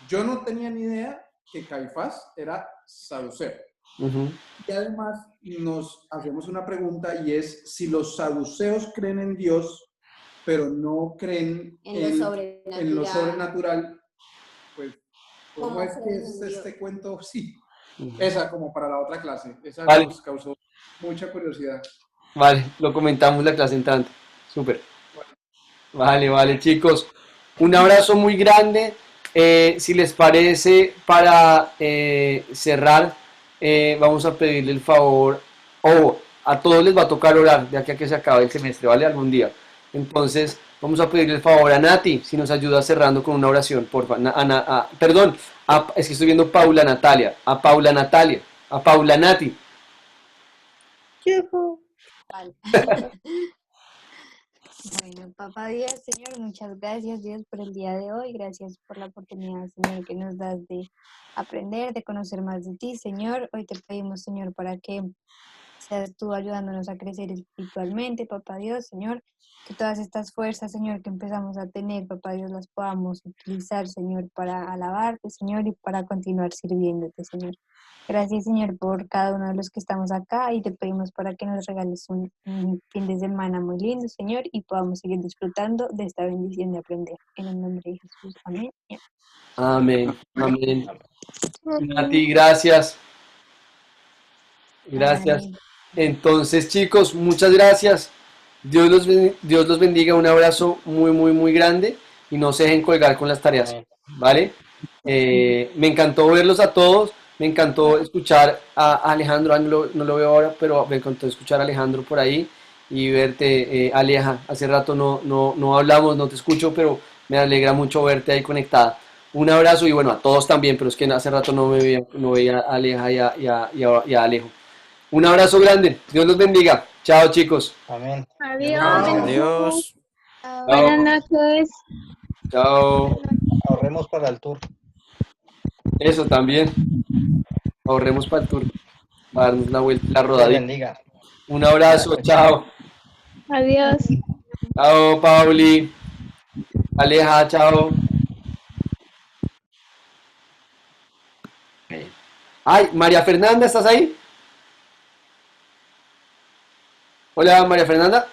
Yo no tenía ni idea que Caifás era saduceo. Ujú. Y además nos hacemos una pregunta y es si los saduceos creen en Dios, pero no creen en lo en lo sobrenatural, sobrenatural, pues, ¿cómo ¿cómo es que creen es en Dios? este cuento? Sí, Ujú. esa como para la otra clase. Esa Vale, nos causó mucha curiosidad. vale, lo comentamos la clase entrante. Súper. Vale, vale, chicos. Un abrazo muy grande. Si les parece, para cerrar, vamos a pedirle el favor, o a todos les va a tocar orar de aquí a que se acabe el semestre, ¿vale? Algún día. Entonces, vamos a pedirle el favor a Nati, si nos ayuda cerrando con una oración, porfa. Perdón, es que estoy viendo Paula Natalia, a Paula Natalia, a Paula Nati. Yujú. Vale. Bueno, papá Dios, Señor, muchas gracias, Dios, por el día de hoy. Gracias por la oportunidad, Señor, que nos das de aprender, de conocer más de ti, Señor. Hoy te pedimos, Señor, para que seas tú ayudándonos a crecer espiritualmente, papá Dios, Señor, que todas estas fuerzas, Señor, que empezamos a tener, papá Dios, las podamos utilizar, Señor, para alabarte, Señor, y para continuar sirviéndote, Señor. Gracias, Señor, por cada uno de los que estamos acá y te pedimos para que nos regales un fin de semana muy lindo, Señor, y podamos seguir disfrutando de esta bendición de aprender. En el nombre de Jesús. Amén. Amén, amén. Nati, gracias. Gracias. Amén. Entonces, chicos, muchas gracias. Dios los bendiga. Un abrazo muy, muy, muy grande y no se dejen colgar con las tareas, Amén. ¿vale? Me encantó verlos a todos. Me encantó escuchar a Alejandro. No lo veo ahora, pero me encantó escuchar a Alejandro por ahí y verte, Aleja. Hace rato no hablamos, no te escucho, pero me alegra mucho verte ahí conectada. Un abrazo y bueno, a todos también, pero es que hace rato no veía a Aleja y a Alejo. Un abrazo grande. Dios los bendiga. Chao, chicos. Amén. Adiós, Chao. bendiciones. Adiós. Chao. Buenas noches. Chao. Ahorremos para el tour. Eso también. Ahorremos para el tour. Para darnos la vuelta, la Dios rodadita. bendiga. Un abrazo. Chao. Adiós. Chao, Pauli. Aleja, chao. Ay, María Fernanda, ¿estás ahí? Hola, María Fernanda.